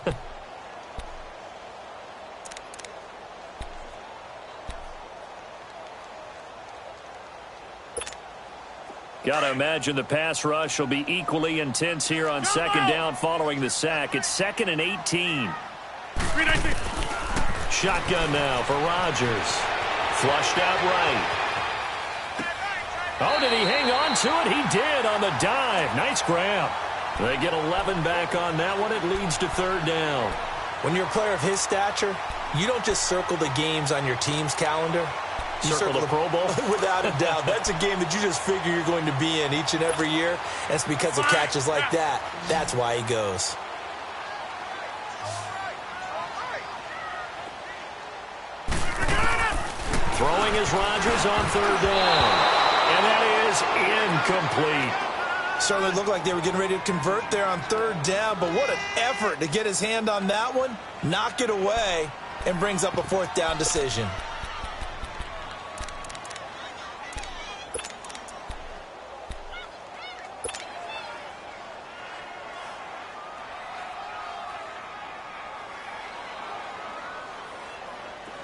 Got to imagine the pass rush will be equally intense here on second down following the sack. It's 2nd and 18. Shotgun now for Rodgers. Flushed out right. Oh, did he hang on to it? He did on the dive. Nice grab. They get 11 back on that one. It leads to third down. When you're a player of his stature, you don't just circle the games on your team's calendar. You Circle the Pro Bowl? Without a doubt. That's a game that you just figure you're going to be in each and every year. That's because of catches like that. That's why he goes. Throwing is Rodgers on third down. And that is incomplete. Certainly looked like they were getting ready to convert there on third down, but what an effort to get his hand on that one, knock it away, and brings up a 4th down decision.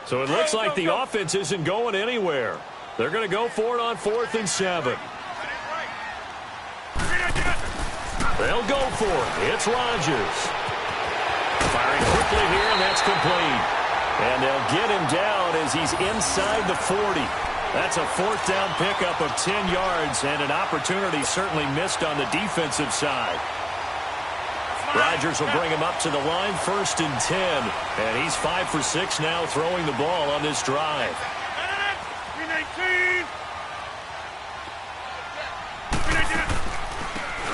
So it looks like the offense isn't going anywhere. They're going to go for it on 4th and 7. They'll go for it. It's Rodgers. Firing quickly here, and that's complete. And they'll get him down as he's inside the 40. That's a 4th down pickup of 10 yards, and an opportunity certainly missed on the defensive side. Rodgers will bring him up to the line, 1st and 10. And he's 5 for 6 now throwing the ball on this drive.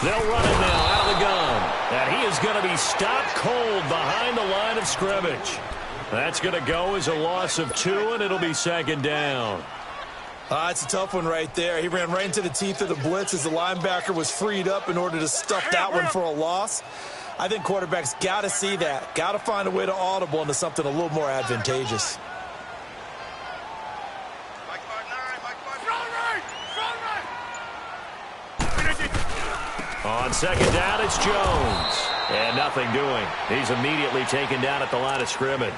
They'll run it now out of the gun. And he is going to be stopped cold behind the line of scrimmage. That's going to go as a loss of 2, and it'll be 2nd down. It's a tough one right there. He ran right into the teeth of the blitz as the linebacker was freed up in order to stuff that one for a loss. I think quarterbacks got to see that. Got to find a way to audible into something a little more advantageous. On second down, it's Jones. And nothing doing. He's immediately taken down at the line of scrimmage.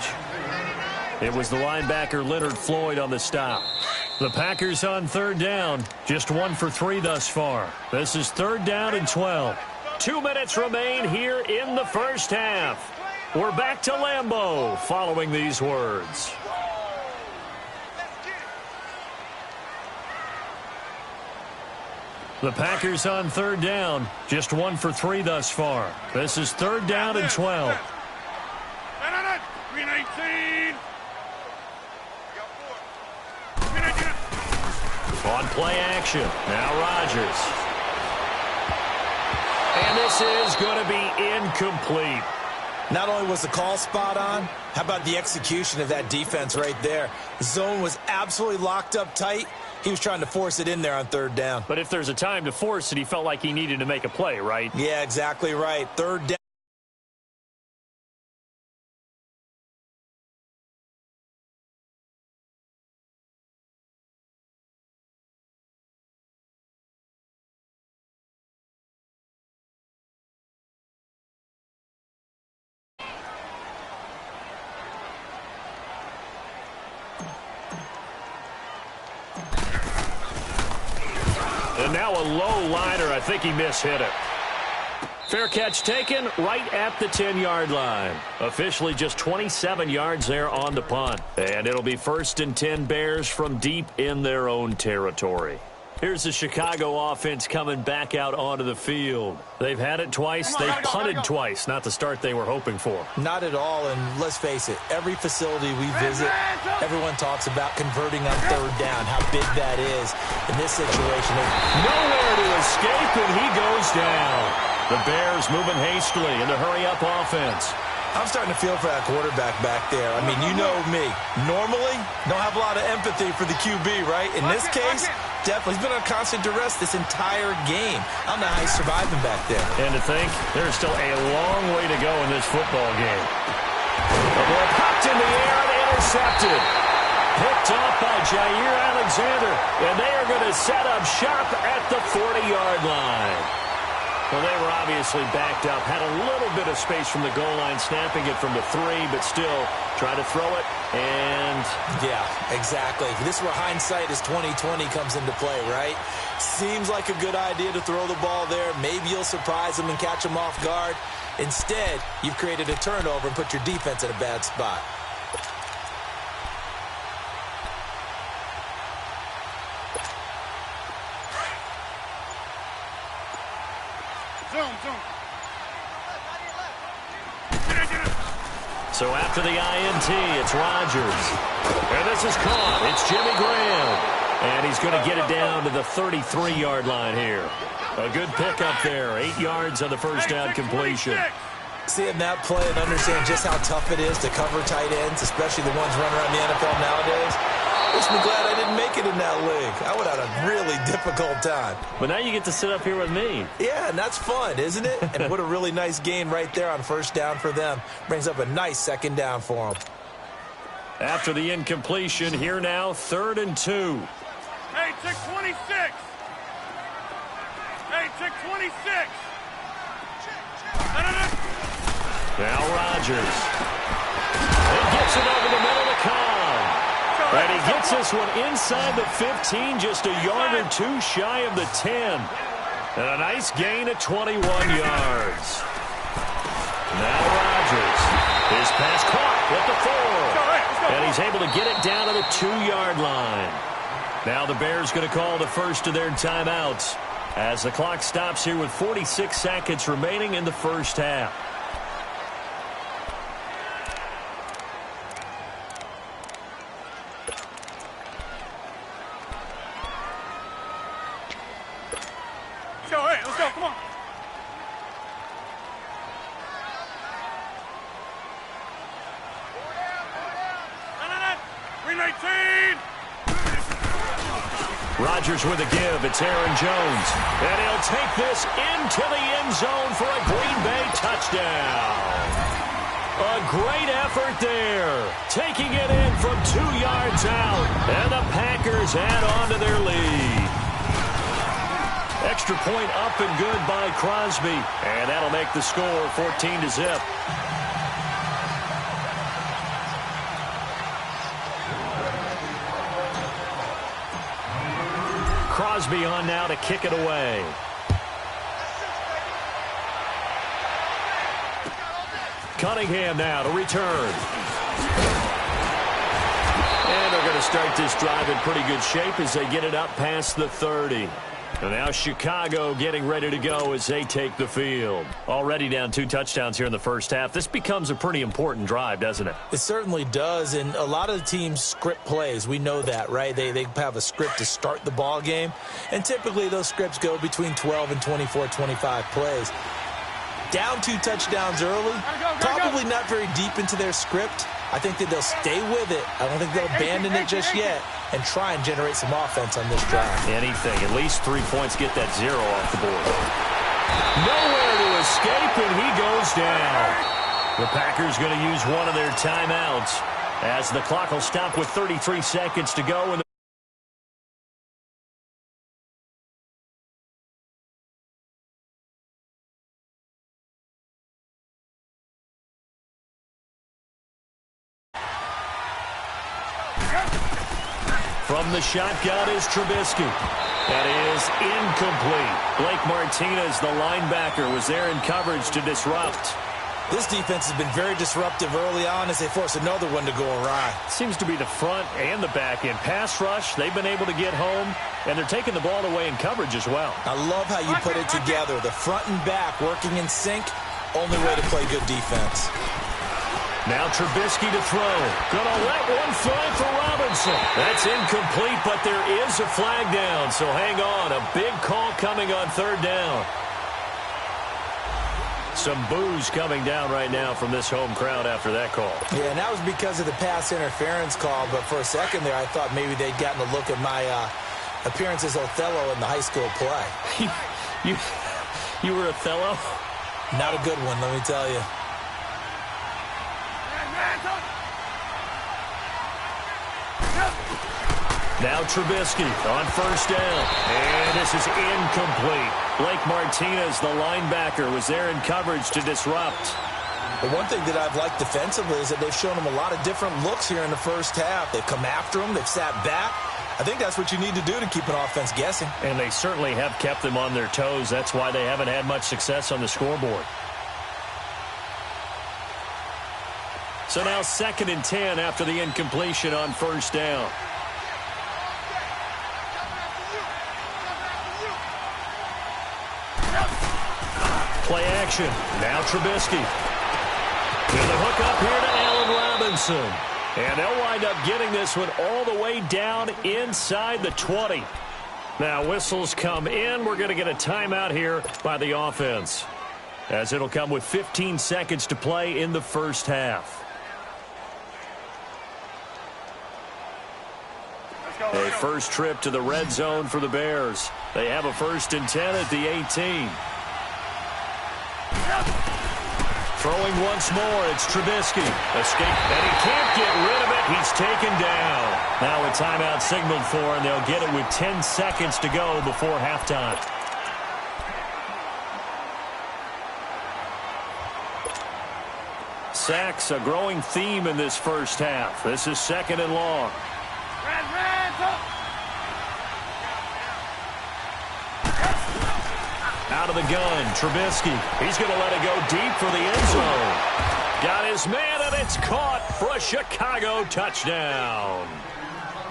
It was the linebacker Leonard Floyd on the stop. The Packers on third down. Just 1 for 3 thus far. This is 3rd down and 12. 2 minutes remain here in the first half. We're back to Lambeau following these words. The Packers on third down. Just 1 for 3 thus far. This is 3rd down and 12. 319. On play action. Now Rodgers. And this is going to be incomplete. Not only was the call spot on, how about the execution of that defense right there? The zone was absolutely locked up tight. He was trying to force it in there on 3rd down. But if there's a time to force it, he felt like he needed to make a play, right? Yeah, exactly right. 3rd down. And now a low liner. I think he mishit it. Fair catch taken right at the 10-yard line. Officially just 27 yards there on the punt. And it'll be 1st and 10 Bears from deep in their own territory. Here's the Chicago offense coming back out onto the field. They've had it twice. They've punted twice. Not the start they were hoping for. Not at all, and let's face it, every facility we visit, everyone talks about converting on 3rd down, how big that is. In this situation, nowhere to escape, and he goes down. The Bears moving hastily in the hurry-up offense. I'm starting to feel for that quarterback back there. I mean, you know me. Normally, don't have a lot of empathy for the QB, right? In this case, definitely. He's been on constant duress this entire game. I don't know how he's surviving back there. And to think, there's still a long way to go in this football game. The ball popped in the air and intercepted. Picked off by Jair Alexander. And they are going to set up shop at the 40-yard line. Well, they were obviously backed up, had a little bit of space from the goal line, snapping it from the 3, but still try to throw it, and... Yeah, exactly. This is where hindsight is 20/20 comes into play, right? Seems like a good idea to throw the ball there. Maybe you'll surprise them and catch them off guard. Instead, you've created a turnover and put your defense in a bad spot. So after the INT, it's Rodgers. And this is caught. It's Jimmy Graham. And he's going to get it down to the 33-yard line here. A good pickup there. 8 yards on the first down completion. Seeing that play and understand just how tough it is to cover tight ends, especially the ones running around the NFL nowadays, makes me glad I didn't make it in that league. I would have had a really difficult time. But now you get to sit up here with me. Yeah, and that's fun, isn't it? And what a really nice gain right there on 1st down for them. Brings up a nice 2nd down for them. After the incompletion, here now, 3rd and 2. Hey, check 26. Hey, check 26. Now Rodgers. He gets it over the middle to Cobb. And he gets this one inside the 15, just a yard or 2 shy of the 10. And a nice gain of 21 yards. Now Rodgers. His pass caught at the 4. And he's able to get it down to the 2-yard line. Now the Bears going to call the first of their timeouts as the clock stops here with 46 seconds remaining in the first half. Let's go, come on. Rodgers with a give. It's Aaron Jones. And he'll take this into the end zone for a Green Bay touchdown. A great effort there. Taking it in from 2 yards out. And the Packers add on to their lead. Extra point up and good by Crosby. And that'll make the score 14-0. Crosby on now to kick it away. Cunningham now to return. And they're going to start this drive in pretty good shape as they get it up past the 30. And now Chicago getting ready to go as they take the field. Already down 2 touchdowns here in the first half. This becomes a pretty important drive, doesn't it? It certainly does, and a lot of the teams script plays. We know that, right? They have a script to start the ball game, and typically those scripts go between 12 and 24, 25 plays. Down 2 touchdowns early, probably not very deep into their script. I think that they'll stay with it. I don't think they'll abandon it just yet and try and generate some offense on this drive. Anything. At least 3 points, get that 0 off the board. Nowhere to escape, and he goes down. The Packers going to use one of their timeouts as the clock will stop with 33 seconds to go. From the shotgun is Trubisky. That is incomplete. Blake Martinez, the linebacker, was there in coverage to disrupt. This defense has been very disruptive early on as they force another one to go awry. Seems to be the front and the back end. Pass rush, they've been able to get home, and they're taking the ball away in coverage as well. I love how you put it together. The front and back working in sync, only way to play good defense. Now Trubisky to throw. Gonna let one fly for Robinson. That's incomplete, but there is a flag down, so hang on. A big call coming on 3rd down. Some boos coming down right now from this home crowd after that call. Yeah, and that was because of the pass interference call, but for a second there I thought maybe they'd gotten a look at my appearance as Othello in the high school play. You were Othello? Not a good one, let me tell you. Now Trubisky on 1st down. And this is incomplete. Blake Martinez, the linebacker, was there in coverage to disrupt. The one thing that I've liked defensively is that they've shown them a lot of different looks here in the first half. They've come after them. They've sat back. I think that's what you need to do to keep an offense guessing. And they certainly have kept them on their toes. That's why they haven't had much success on the scoreboard. So now 2nd and 10 after the incompletion on 1st down. Play action. Now Trubisky. And the hook up here to Allen Robinson. And they'll wind up getting this one all the way down inside the 20. Now whistles come in. We're going to get a timeout here by the offense, as it'll come with 15 seconds to play in the first half. A first trip to the red zone for the Bears. They have a 1st and 10 at the 18. Throwing once more, it's Trubisky. Escape, and he can't get rid of it. He's taken down. Now a timeout signaled for, and they'll get it with 10 seconds to go before halftime. Sacks, a growing theme in this first half. This is 2nd and long. Out of the gun, Trubisky. He's going to let it go deep for the end zone. Got his man, and it's caught for a Chicago touchdown.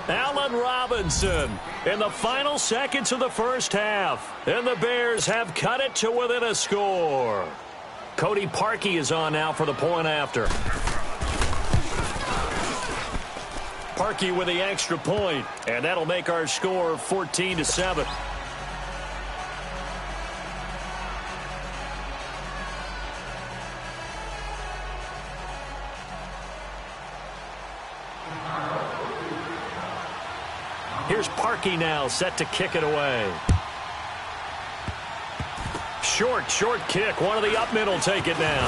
Allen Robinson in the final seconds of the first half. And the Bears have cut it to within a score. Cody Parkey is on now for the point after. Parkey with the extra point, and that'll make our score 14-7. Here's Parkey now, set to kick it away. Short kick. One of the up men will take it now.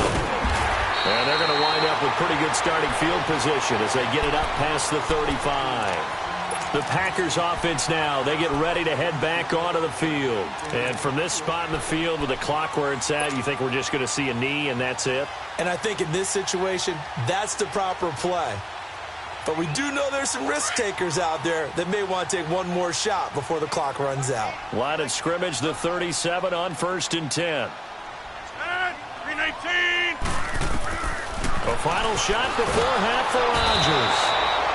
And they're going to wind up with pretty good starting field position as they get it up past the 35. The Packers offense now, they get ready to head back onto the field. And from this spot in the field with the clock where it's at, you think we're just going to see a knee and that's it? And I think in this situation, that's the proper play. But we do know there's some risk takers out there that may want to take one more shot before the clock runs out. Line of scrimmage, the 37 on 1st and 10. 319. A final shot before half for Rodgers.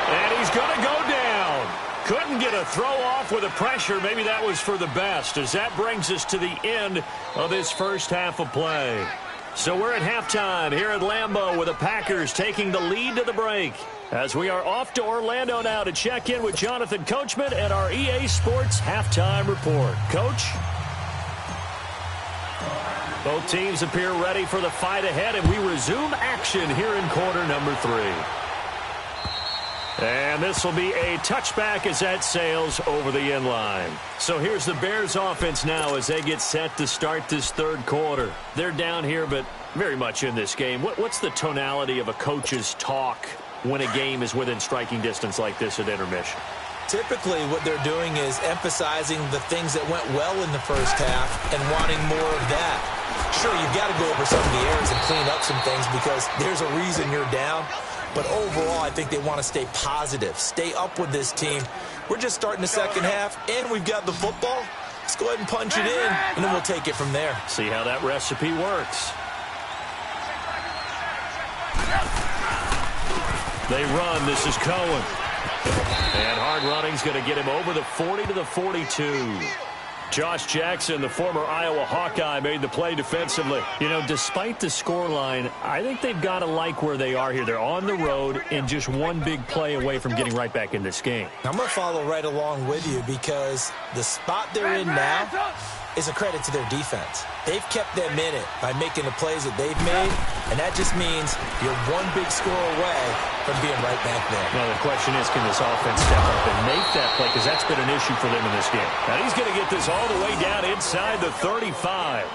And he's going to go down. Couldn't get a throw off with the pressure. Maybe that was for the best, as that brings us to the end of this first half of play. So we're at halftime here at Lambeau with the Packers taking the lead to the break. As we are off to Orlando now to check in with Jonathan Coachman and our EA Sports Halftime Report. Coach? Both teams appear ready for the fight ahead, and we resume action here in quarter number 3. And this will be a touchback as that sails over the end line. So here's the Bears offense now as they get set to start this third quarter. They're down here, but very much in this game. What's the tonality of a coach's talk when a game is within striking distance like this at intermission? Typically, what they're doing is emphasizing the things that went well in the first half and wanting more of that. Sure, you've got to go over some of the errors and clean up some things because there's a reason you're down. But overall, I think they want to stay positive, stay up with this team. We're just starting the second half, and we've got the football. Let's go ahead and punch it in, and then we'll take it from there. See how that recipe works. They run. This is Cohen. And hard running's going to get him over the 40 to the 42. Josh Jackson, the former Iowa Hawkeye, made the play defensively. You know, despite the scoreline, I think they've got to like where they are here. They're on the road and just one big play away from getting right back in this game. I'm going to follow right along with you because the spot they're in now is a credit to their defense. They've kept them in it by making the plays that they've made, and that just means you're one big score away from being right back there. Now, the question is, can this offense step up and make that play? Because that's been an issue for them in this game. Now, he's going to get this all the way down inside the 35.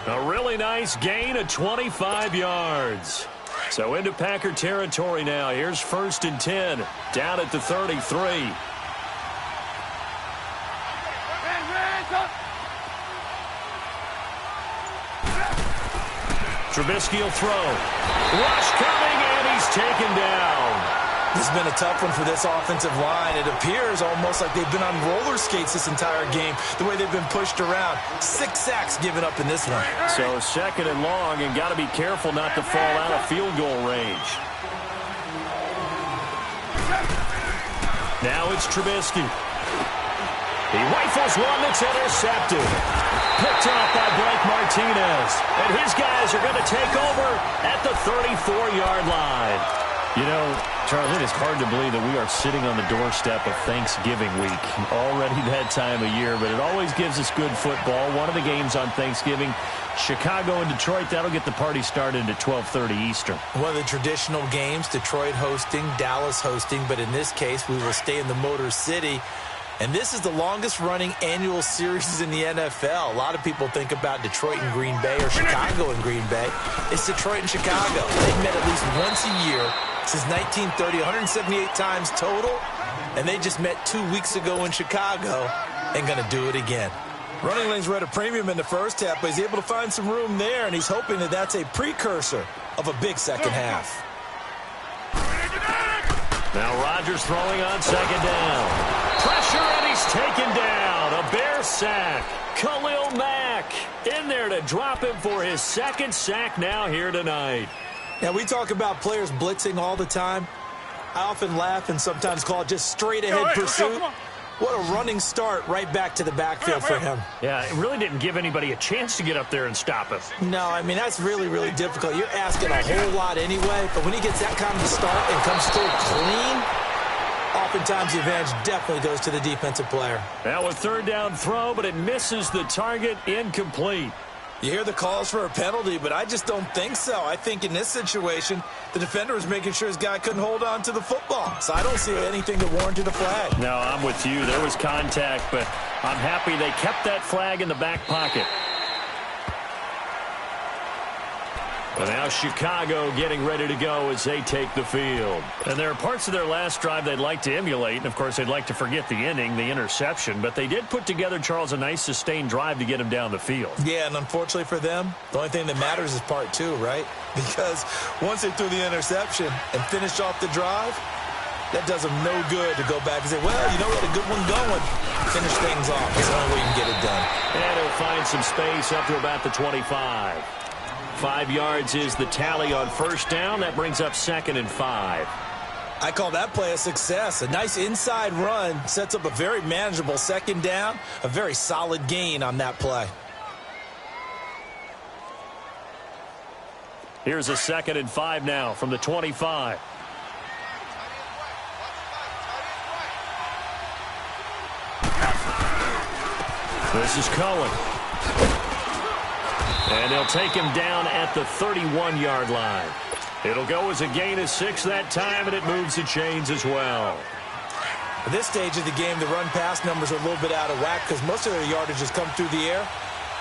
A really nice gain of 25 yards. So into Packer territory now. Here's 1st and 10, down at the 33. Trubisky will throw. Rush coming, and he's taken down. This has been a tough one for this offensive line. It appears almost like they've been on roller skates this entire game, the way they've been pushed around. 6 sacks given up in this one. So 2nd and long, and got to be careful not to fall out of field goal range. Now it's Trubisky. He rifles one that's intercepted. Picked off by Blake Martinez. And his guys are going to take over at the 34-yard line. You know, Charlie, it's hard to believe that we are sitting on the doorstep of Thanksgiving week. Already that time of year, but it always gives us good football. One of the games on Thanksgiving, Chicago and Detroit, that'll get the party started at 12:30 Eastern. One of the traditional games, Detroit hosting, Dallas hosting, but in this case, we will stay in the Motor City. And this is the longest-running annual series in the NFL. A lot of people think about Detroit and Green Bay or Chicago and Green Bay. It's Detroit and Chicago. They've met at least once a year since 1930, 178 times total. And they just met 2 weeks ago in Chicago and going to do it again. Running lanes were at a premium in the first half, but he's able to find some room there, and he's hoping that that's a precursor of a big second half. Now Rodgers throwing on 2nd down. Pressure, and he's taken down. A Bear sack. Khalil Mack in there to drop him for his 2nd sack now here tonight. Now, we talk about players blitzing all the time. I often laugh and sometimes call it just straight-ahead pursuit. What a running start right back to the backfield for him. Yeah, it really didn't give anybody a chance to get up there and stop him. No, I mean, that's really, really difficult. You're asking a whole lot anyway, but when he gets that kind of a start and comes through clean, oftentimes the advantage definitely goes to the defensive player. Now a 3rd down throw, but it misses the target, incomplete. You hear the calls for a penalty, but I just don't think so. I think in this situation, the defender was making sure his guy couldn't hold on to the football. So I don't see anything that warranted a flag. No, I'm with you. There was contact, but I'm happy they kept that flag in the back pocket. But now Chicago getting ready to go as they take the field. And there are parts of their last drive they'd like to emulate. And, of course, they'd like to forget the inning, the interception. But they did put together, Charles, a nice sustained drive to get him down the field. Yeah, and unfortunately for them, the only thing that matters is part 2, right? Because once they threw the interception and finished off the drive, that does them no good to go back and say, well, you know, we had a good one going. Finish things off. That's the only way you can get it done. And he'll find some space up to about the 25. 5 yards is the tally on first down. That brings up 2nd and 5. I call that play a success. A nice inside run sets up a very manageable 2nd down. A very solid gain on that play. Here's a 2nd and 5 now from the 25. This is Cohen. And they'll take him down at the 31-yard line. It'll go as a gain of 6 that time, and it moves the chains as well. At this stage of the game, the run-pass numbers are a little bit out of whack because most of their yardage has come through the air.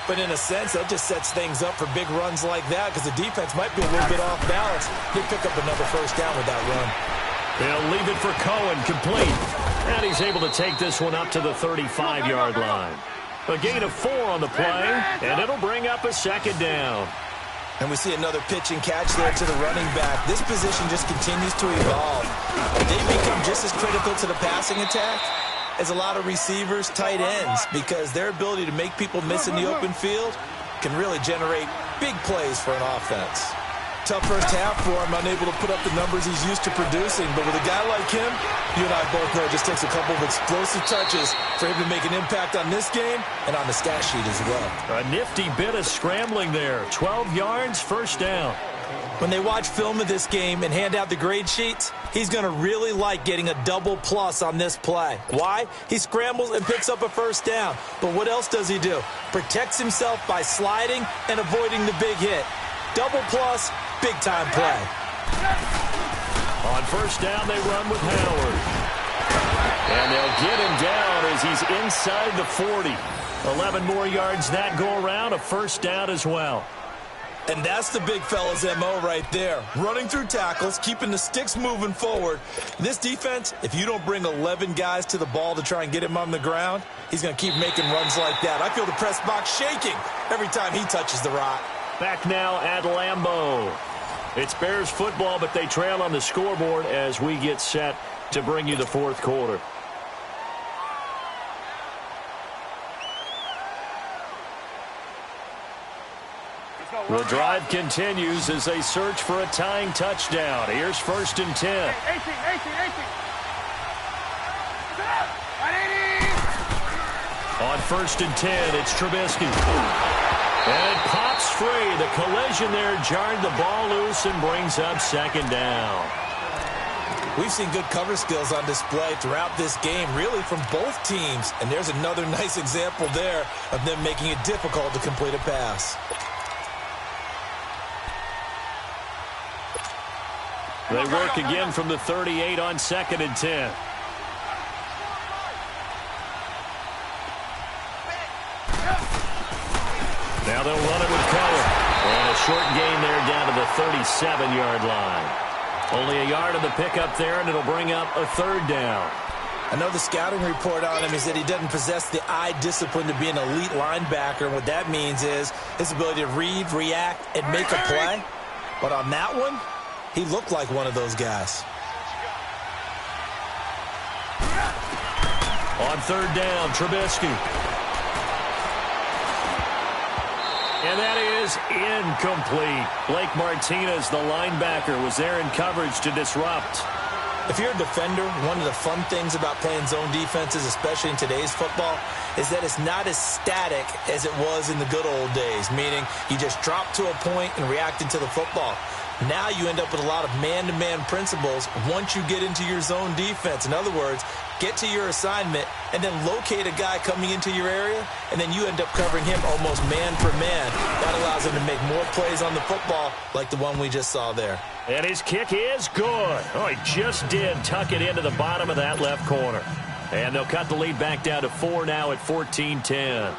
But in a sense, that just sets things up for big runs like that because the defense might be a little bit off balance. They pick up another first down with that run. They'll leave it for Cohen, complete. And he's able to take this one up to the 35-yard line. A gain of 4 on the play, and it'll bring up a 2nd down. And we see another pitch and catch there to the running back. This position just continues to evolve. They've become just as critical to the passing attack as a lot of receivers, tight ends, because their ability to make people miss in the open field can really generate big plays for an offense. Tough first half for him, unable to put up the numbers he's used to producing. But with a guy like him, you and I both know it just takes a couple of explosive touches for him to make an impact on this game and on the stat sheet as well. A nifty bit of scrambling there. 12 yards, first down. When they watch film of this game and hand out the grade sheets, he's going to really like getting a double plus on this play. Why? He scrambles and picks up a first down. But what else does he do? Protects himself by sliding and avoiding the big hit. Double plus, big-time play. On first down, they run with Howard. And they'll get him down as he's inside the 40. 11 more yards that go around, a first down as well. And that's the big fella's MO right there. Running through tackles, keeping the sticks moving forward. This defense, if you don't bring 11 guys to the ball to try and get him on the ground, he's going to keep making runs like that. I feel the press box shaking every time he touches the rock. Back now at Lambeau. It's Bears football, but they trail on the scoreboard as we get set to bring you the fourth quarter. The drive continues as they search for a tying touchdown. Here's 1st and 10. On 1st and 10, it's Trubisky. And it pops free. The collision there jarred the ball loose and brings up 2nd down. We've seen good cover skills on display throughout this game, really from both teams. And there's another nice example there of them making it difficult to complete a pass. They work again from the 38 on 2nd and 10. Now they'll run it with Cohen. And a short gain there down to the 37-yard line. Only a yard on the pickup there, and it'll bring up a 3rd down. I know the scouting report on him is that he doesn't possess the eye discipline to be an elite linebacker. And what that means is his ability to read, react, and make a play. But on that one, he looked like one of those guys. On 3rd down, Trubisky. And that is incomplete. Blake Martinez, the linebacker, was there in coverage to disrupt. If you're a defender, one of the fun things about playing zone defenses, especially in today's football, is that it's not as static as it was in the good old days, meaning you just drop to a point and react into the football. Now you end up with a lot of man-to-man principles once you get into your zone defense. In other words, get to your assignment and then locate a guy coming into your area, and then you end up covering him almost man for man. That allows him to make more plays on the football like the one we just saw there. And his kick is good. Oh, he just did tuck it into the bottom of that left corner. And they'll cut the lead back down to 4 now at 14-10.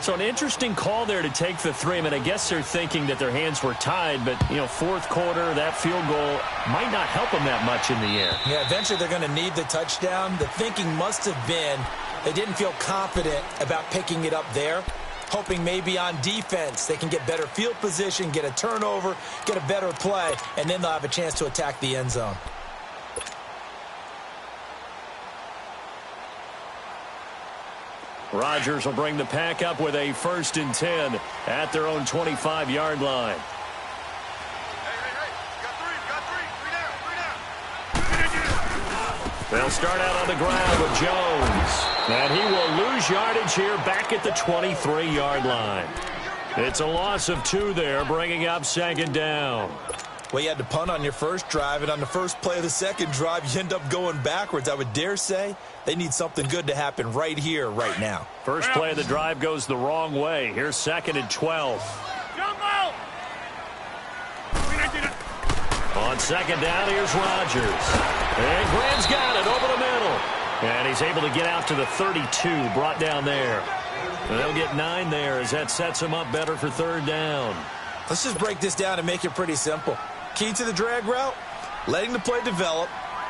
So an interesting call there to take the 3. I mean, I guess they're thinking that their hands were tied, but, you know, fourth quarter, that field goal might not help them that much in the air. Yeah, eventually they're going to need the touchdown. The thinking must have been they didn't feel confident about picking it up there, hoping maybe on defense they can get better field position, get a turnover, get a better play, and then they'll have a chance to attack the end zone. Rodgers will bring the pack up with a 1st and 10 at their own 25-yard line. They'll start out on the ground with Jones. And he will lose yardage here back at the 23-yard line. It's a loss of 2 there, bringing up 2nd down. Well, you had to punt on your first drive, and on the first play of the second drive, you end up going backwards. I would dare say they need something good to happen right here, right now. First play of the drive goes the wrong way. Here's 2nd and 12. On 2nd down, here's Rodgers. And Graham's got it over the middle. And he's able to get out to the 32, brought down there. And they'll get 9 there as that sets him up better for 3rd down. Let's just break this down and make it pretty simple. Key to the drag route, letting the play develop,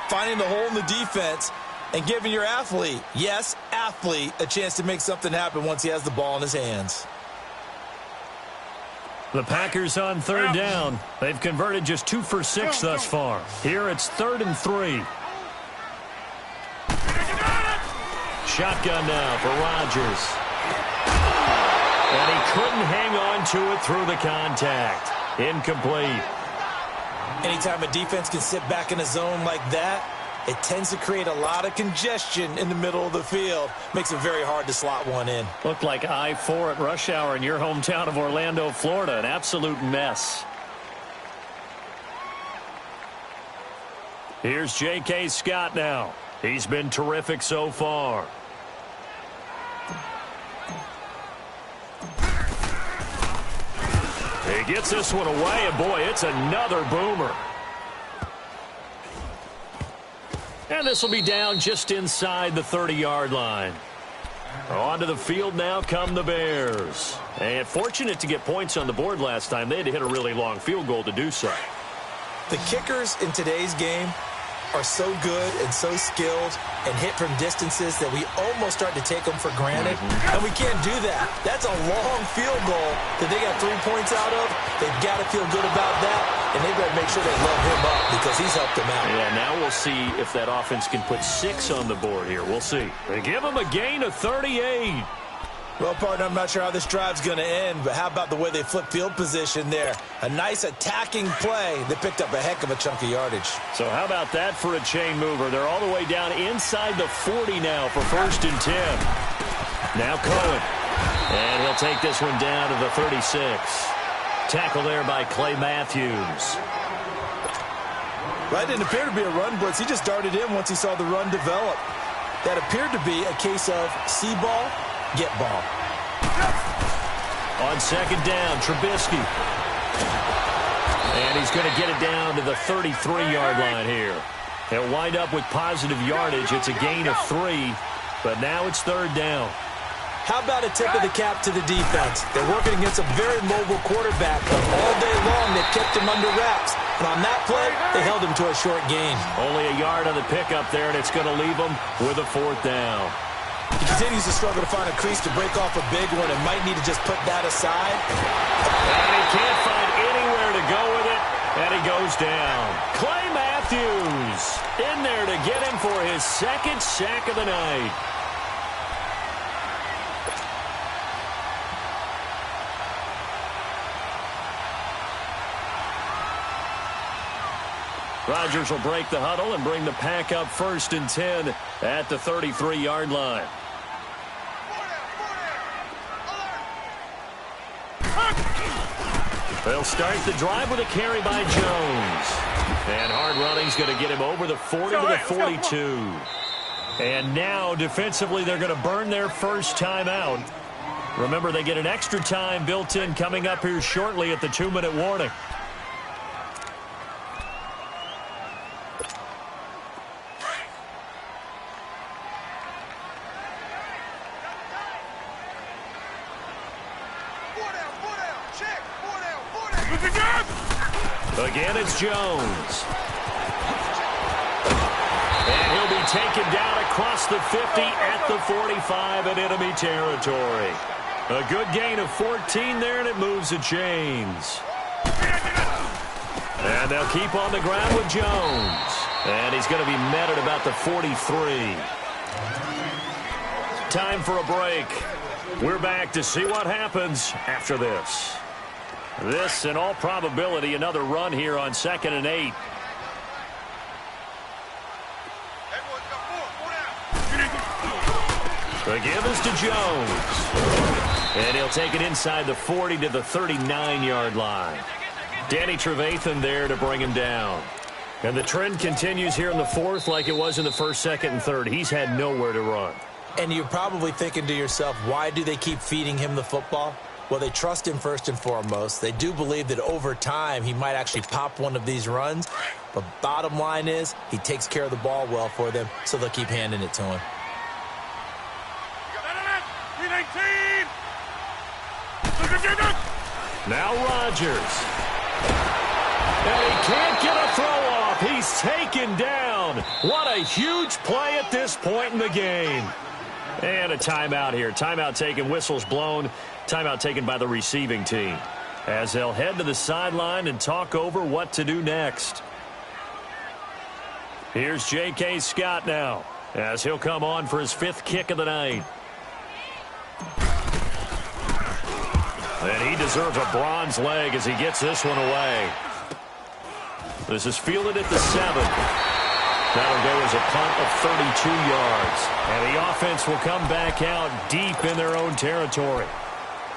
finding the hole in the defense, and giving your athlete, yes, athlete, a chance to make something happen once he has the ball in his hands. The Packers on 3rd down. They've converted just 2 for 6 thus far. Here it's 3rd and 3. Shotgun now for Rodgers. And he couldn't hang on to it through the contact. Incomplete. Anytime a defense can sit back in a zone like that, it tends to create a lot of congestion in the middle of the field. Makes it very hard to slot one in. Looked like I-4 at rush hour in your hometown of Orlando, Florida. An absolute mess. Here's J.K. Scott now. He's been terrific so far. He gets this one away, and boy, it's another boomer. And this will be down just inside the 30-yard line. Onto the field now come the Bears. And fortunate to get points on the board last time. They had to hit a really long field goal to do so. The kickers in today's game are so good and so skilled and hit from distances that we almost start to take them for granted. And we can't do that. That's a long field goal that they got 3 points out of. They've got to feel good about that, and they've got to make sure they love him up because he's helped them out. Yeah, now we'll see if that offense can put 6 on the board here. We'll see. They give him a gain of 38. Well, partner, I'm not sure how this drive's going to end, but how about the way they flip field position there? A nice attacking play. They picked up a heck of a chunk of yardage. So how about that for a chain mover? They're all the way down inside the 40 now for 1st and 10. Now Cohen. And he'll take this one down to the 36. Tackle there by Clay Matthews. Right, didn't appear to be a run blitz. He just darted in once he saw the run develop. That appeared to be a case of see ball, get ball. On 2nd down, Trubisky. And he's going to get it down to the 33-yard line here. He'll wind up with positive yardage. It's a gain of 3, but now it's 3rd down. How about a tip of the cap to the defense? They're working against a very mobile quarterback, but all day long they've kept him under wraps. And on that play, they held him to a short gain. Only a yard on the pickup there, and it's going to leave him with a 4th down. He continues to struggle to find a crease to break off a big one and might need to just put that aside. And he can't find anywhere to go with it, and he goes down. Clay Matthews in there to get him for his 2nd sack of the night. Rodgers will break the huddle and bring the pack up 1st and 10 at the 33-yard line. They'll start the drive with a carry by Jones. And hard running's going to get him over the 40 to the 42. And now, defensively, they're going to burn their first timeout. Remember, they get an extra time built in coming up here shortly at the 2-minute warning. Again, it's Jones. And he'll be taken down across the 50 at the 45 in enemy territory. A good gain of 14 there, and it moves the chains. And they'll keep on the ground with Jones. And he's going to be met at about the 43. Time for a break. We're back to see what happens after this. This, in all probability, another run here on 2nd and 8. The give is to Jones. And he'll take it inside the 40 to the 39-yard line. Danny Trevathan there to bring him down. And the trend continues here in the 4th like it was in the 1st, 2nd, and 3rd. He's had nowhere to run. And you're probably thinking to yourself, why do they keep feeding him the football? Well, they trust him first and foremost. They do believe that over time he might actually pop one of these runs. But bottom line is he takes care of the ball well for them, so they'll keep handing it to him. Now Rodgers. And he can't get a throw off. He's taken down. What a huge play at this point in the game. And a timeout here. Timeout taken, whistles blown. Timeout taken by the receiving team, as they'll head to the sideline and talk over what to do next. Here's J.K. Scott now, as he'll come on for his 5th kick of the night. And he deserves a bronze leg as he gets this one away. This is fielded at the 7. That'll go as a punt of 32 yards. And the offense will come back out deep in their own territory.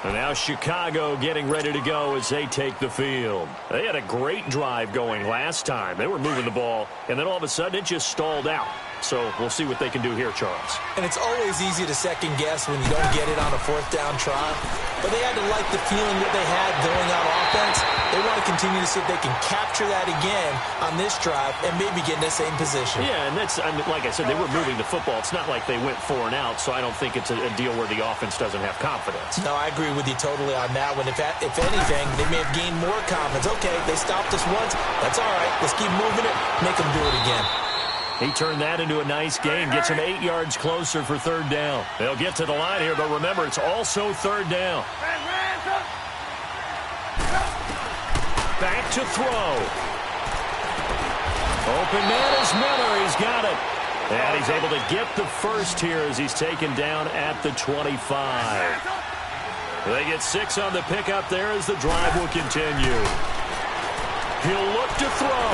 And now Chicago getting ready to go as they take the field. They had a great drive going last time. They were moving the ball, and then all of a sudden it just stalled out. So we'll see what they can do here, Charles. And it's always easy to second guess when you don't get it on a 4th down try. But they had to like the feeling that they had going on offense. They want to continue to see if they can capture that again on this drive and maybe get in the same position. Yeah, and that's, like I said, they were moving the football. It's not like they went 4 and out, so I don't think it's a deal where the offense doesn't have confidence. No, I agree with you totally on that one. If anything, they may have gained more confidence. Okay, they stopped us once. That's all right. Let's keep moving it. Make them do it again. He turned that into a nice gain, gets him 8 yards closer for 3rd down. They'll get to the line here, but remember, it's also 3rd down. Back to throw. Open man is Miller. He's got it. And he's able to get the first here as he's taken down at the 25. They get 6 on the pickup there as the drive will continue. He'll look to throw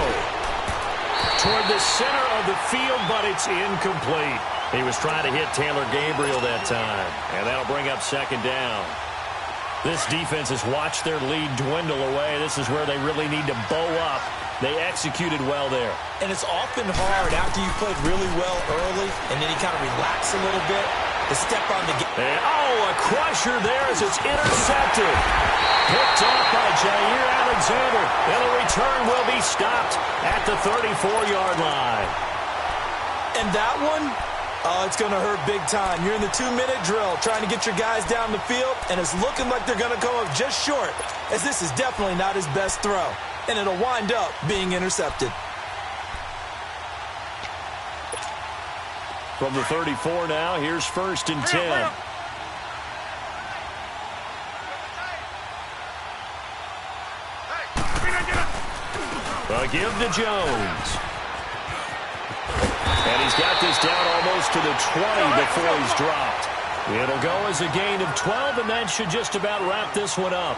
toward the center of the field, but it's incomplete. He was trying to hit Taylor Gabriel that time, and that'll bring up 2nd down. This defense has watched their lead dwindle away. This is where they really need to bow up. They executed well there. And it's often hard after you played really well early, and then you kind of relax a little bit, to step on the game. A crusher there as it's intercepted. Picked off by Jair Alexander. And the return will be stopped at the 34-yard line. And that one, it's going to hurt big time. You're in the 2-minute drill trying to get your guys down the field, and it's looking like they're going to come up just short, as this is definitely not his best throw. And it'll wind up being intercepted. From the 34 now, here's 1st and 10. A give to Jones. And he's got this down almost to the 20 before he's dropped. It'll go as a gain of 12, and that should just about wrap this one up.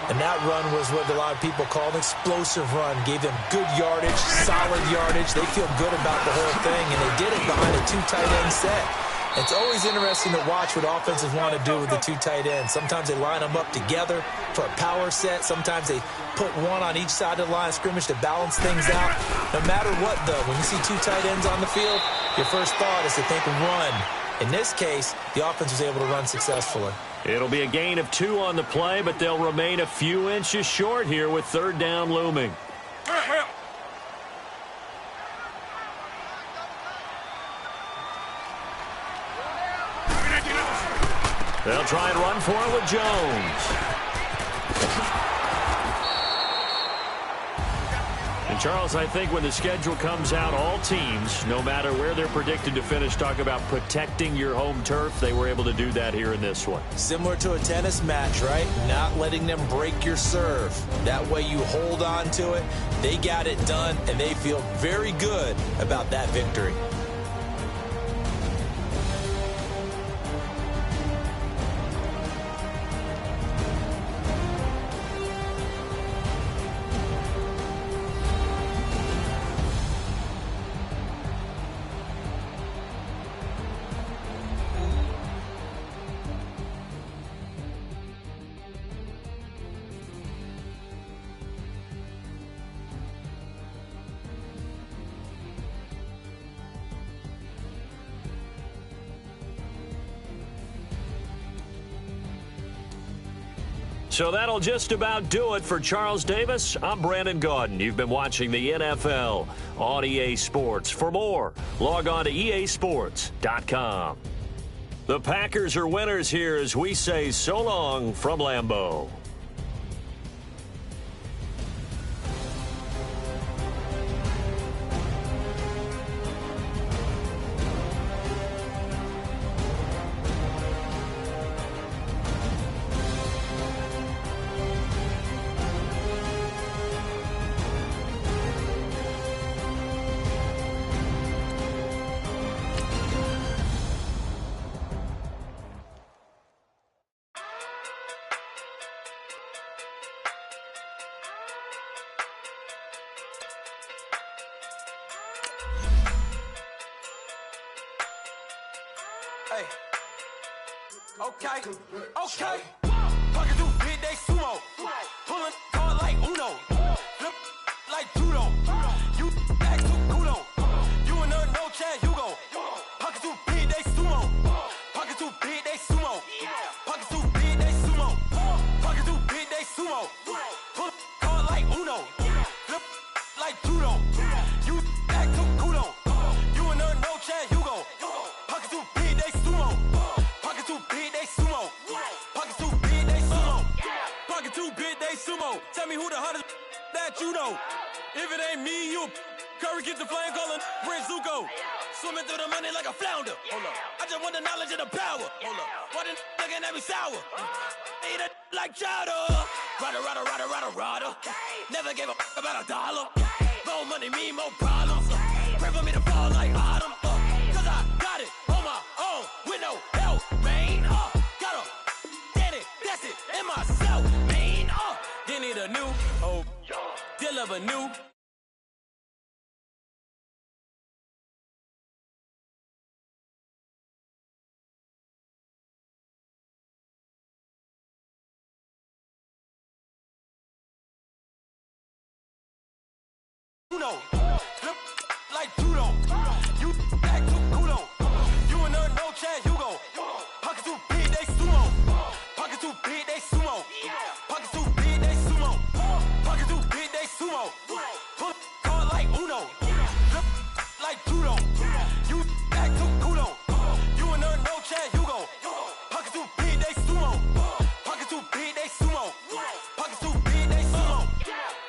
And that run was what a lot of people call an explosive run. Gave them good yardage, solid yardage. They feel good about the whole thing, and they did it behind a 2 tight end set. It's always interesting to watch what offenses want to do with the 2 tight ends. Sometimes they line them up together for a power set. Sometimes they put one on each side of the line of scrimmage to balance things out. No matter what, though, when you see 2 tight ends on the field, your first thought is to think run. In this case, the offense was able to run successfully. It'll be a gain of 2 on the play, but they'll remain a few inches short here with 3rd down looming. They'll try and run for it with Jones. And, Charles, I think when the schedule comes out, all teams, no matter where they're predicted to finish, talk about protecting your home turf. They were able to do that here in this one. Similar to a tennis match, right? Not letting them break your serve. That way you hold on to it. They got it done, and they feel very good about that victory. So that'll just about do it for Charles Davis. I'm Brandon Gaudin. You've been watching the NFL on EA Sports. For more, log on to easports.com. The Packers are winners here as we say so long from Lambeau. Hey. Okay. Pocket through big day sumo. Pulling hard like Uno. Flip like judo. You act too kudo. You and her no chance, you go. Pocket through big day sumo. Pocket through big day sumo. Pocket through big day sumo. Pocket through big day sumo. Pull hard like Uno. Flip like judo. You act too kudo. You and her no chance, you go. Pocket through big day sumo. Pocket too big, they sumo. Pocket too big, they sumo. Pocket too big, they sumo. Tell me who the hottest that you know. If it ain't me, you Curry get the flame calling Prince Zuko. Swimming through the money like a flounder. Hold up. I just want the knowledge and the power. Hold up. Why the looking at me sour? Eat it like chowder. Rada. Never gave a about $1. More money, me, more problems. Pray for me to fall like autumn. Cause I got it on my own with no help, man. Gotta get it, that's it, in myself, man. Then need a new hope, deal of a new. Uno, flip like judo. You act too kudo. You and her no chance, you go. Pocket too big, they sumo. Pocket too big, they sumo. Pocket too big, they sumo. Pocket too big, they sumo. Pull hard like Uno. Flip like judo. You act too kudo. You and her no chance, you go. Pocket too big, they sumo. Pocket too big, they sumo. Pocket too big, they sumo.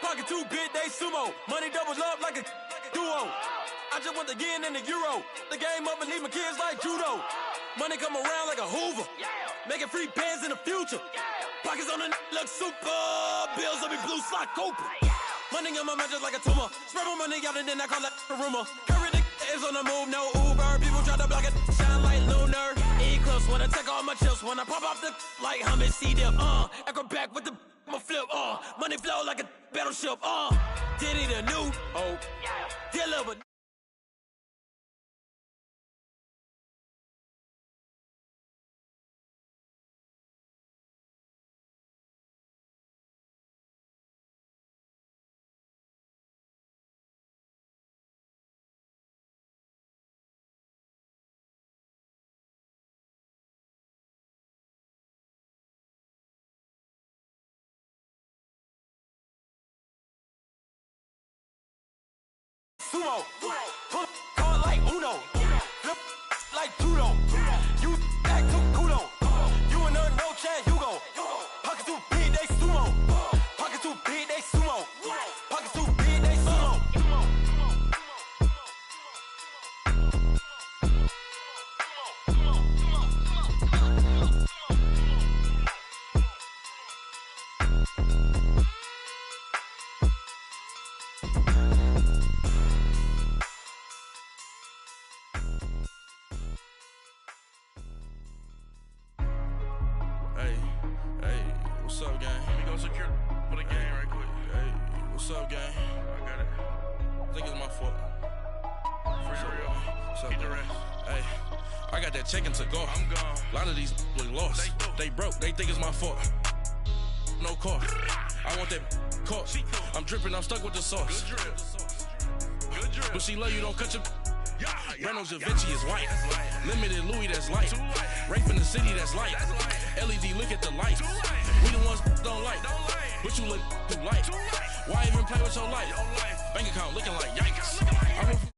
Pocket too big, they sumo. Money doubles up like a duo. I just want the yen and the euro. The game up and leave my kids like judo. Money come around like a Hoover. Making free bands in the future. Pockets on the look super. Bills on me blue slot Cooper. Money on my mind just like a tumor. Spread my money out and then I call that a rumor. Curry the is on the move, no Uber. People try to block it, shine like lunar. Eclipse when I take all my chips. When I pop off the like hummus, see them. Acrobat with the I'ma flip, money flow like a battleship, Did it a new hope, deliver. Sumo, pull hard like Uno, flip like judo. You act too kudo. You and her no chance, you go. Pocket too big, they sumo. Pocket too big, they sumo. Pocket too big, they sumo. What's up, gang? Let me go secure for the game right quick. Hey, what's up, gang? I got it. I think it's my fault. For real. What's up, get the rest. Hey, I got that chicken to go. I'm gone. A lot of these look lost. They broke. They think it's my fault. No car. I want that caught. I'm dripping. I'm stuck with the sauce. Good drip. But she love you. Don't cut your. Reynolds Da Vinci is white. Limited Louis, that's light. Rape in the city, that's light. LED, look at the lights. We the ones don't like. But you look too light. Why even play with your life? Bank account looking like yikes.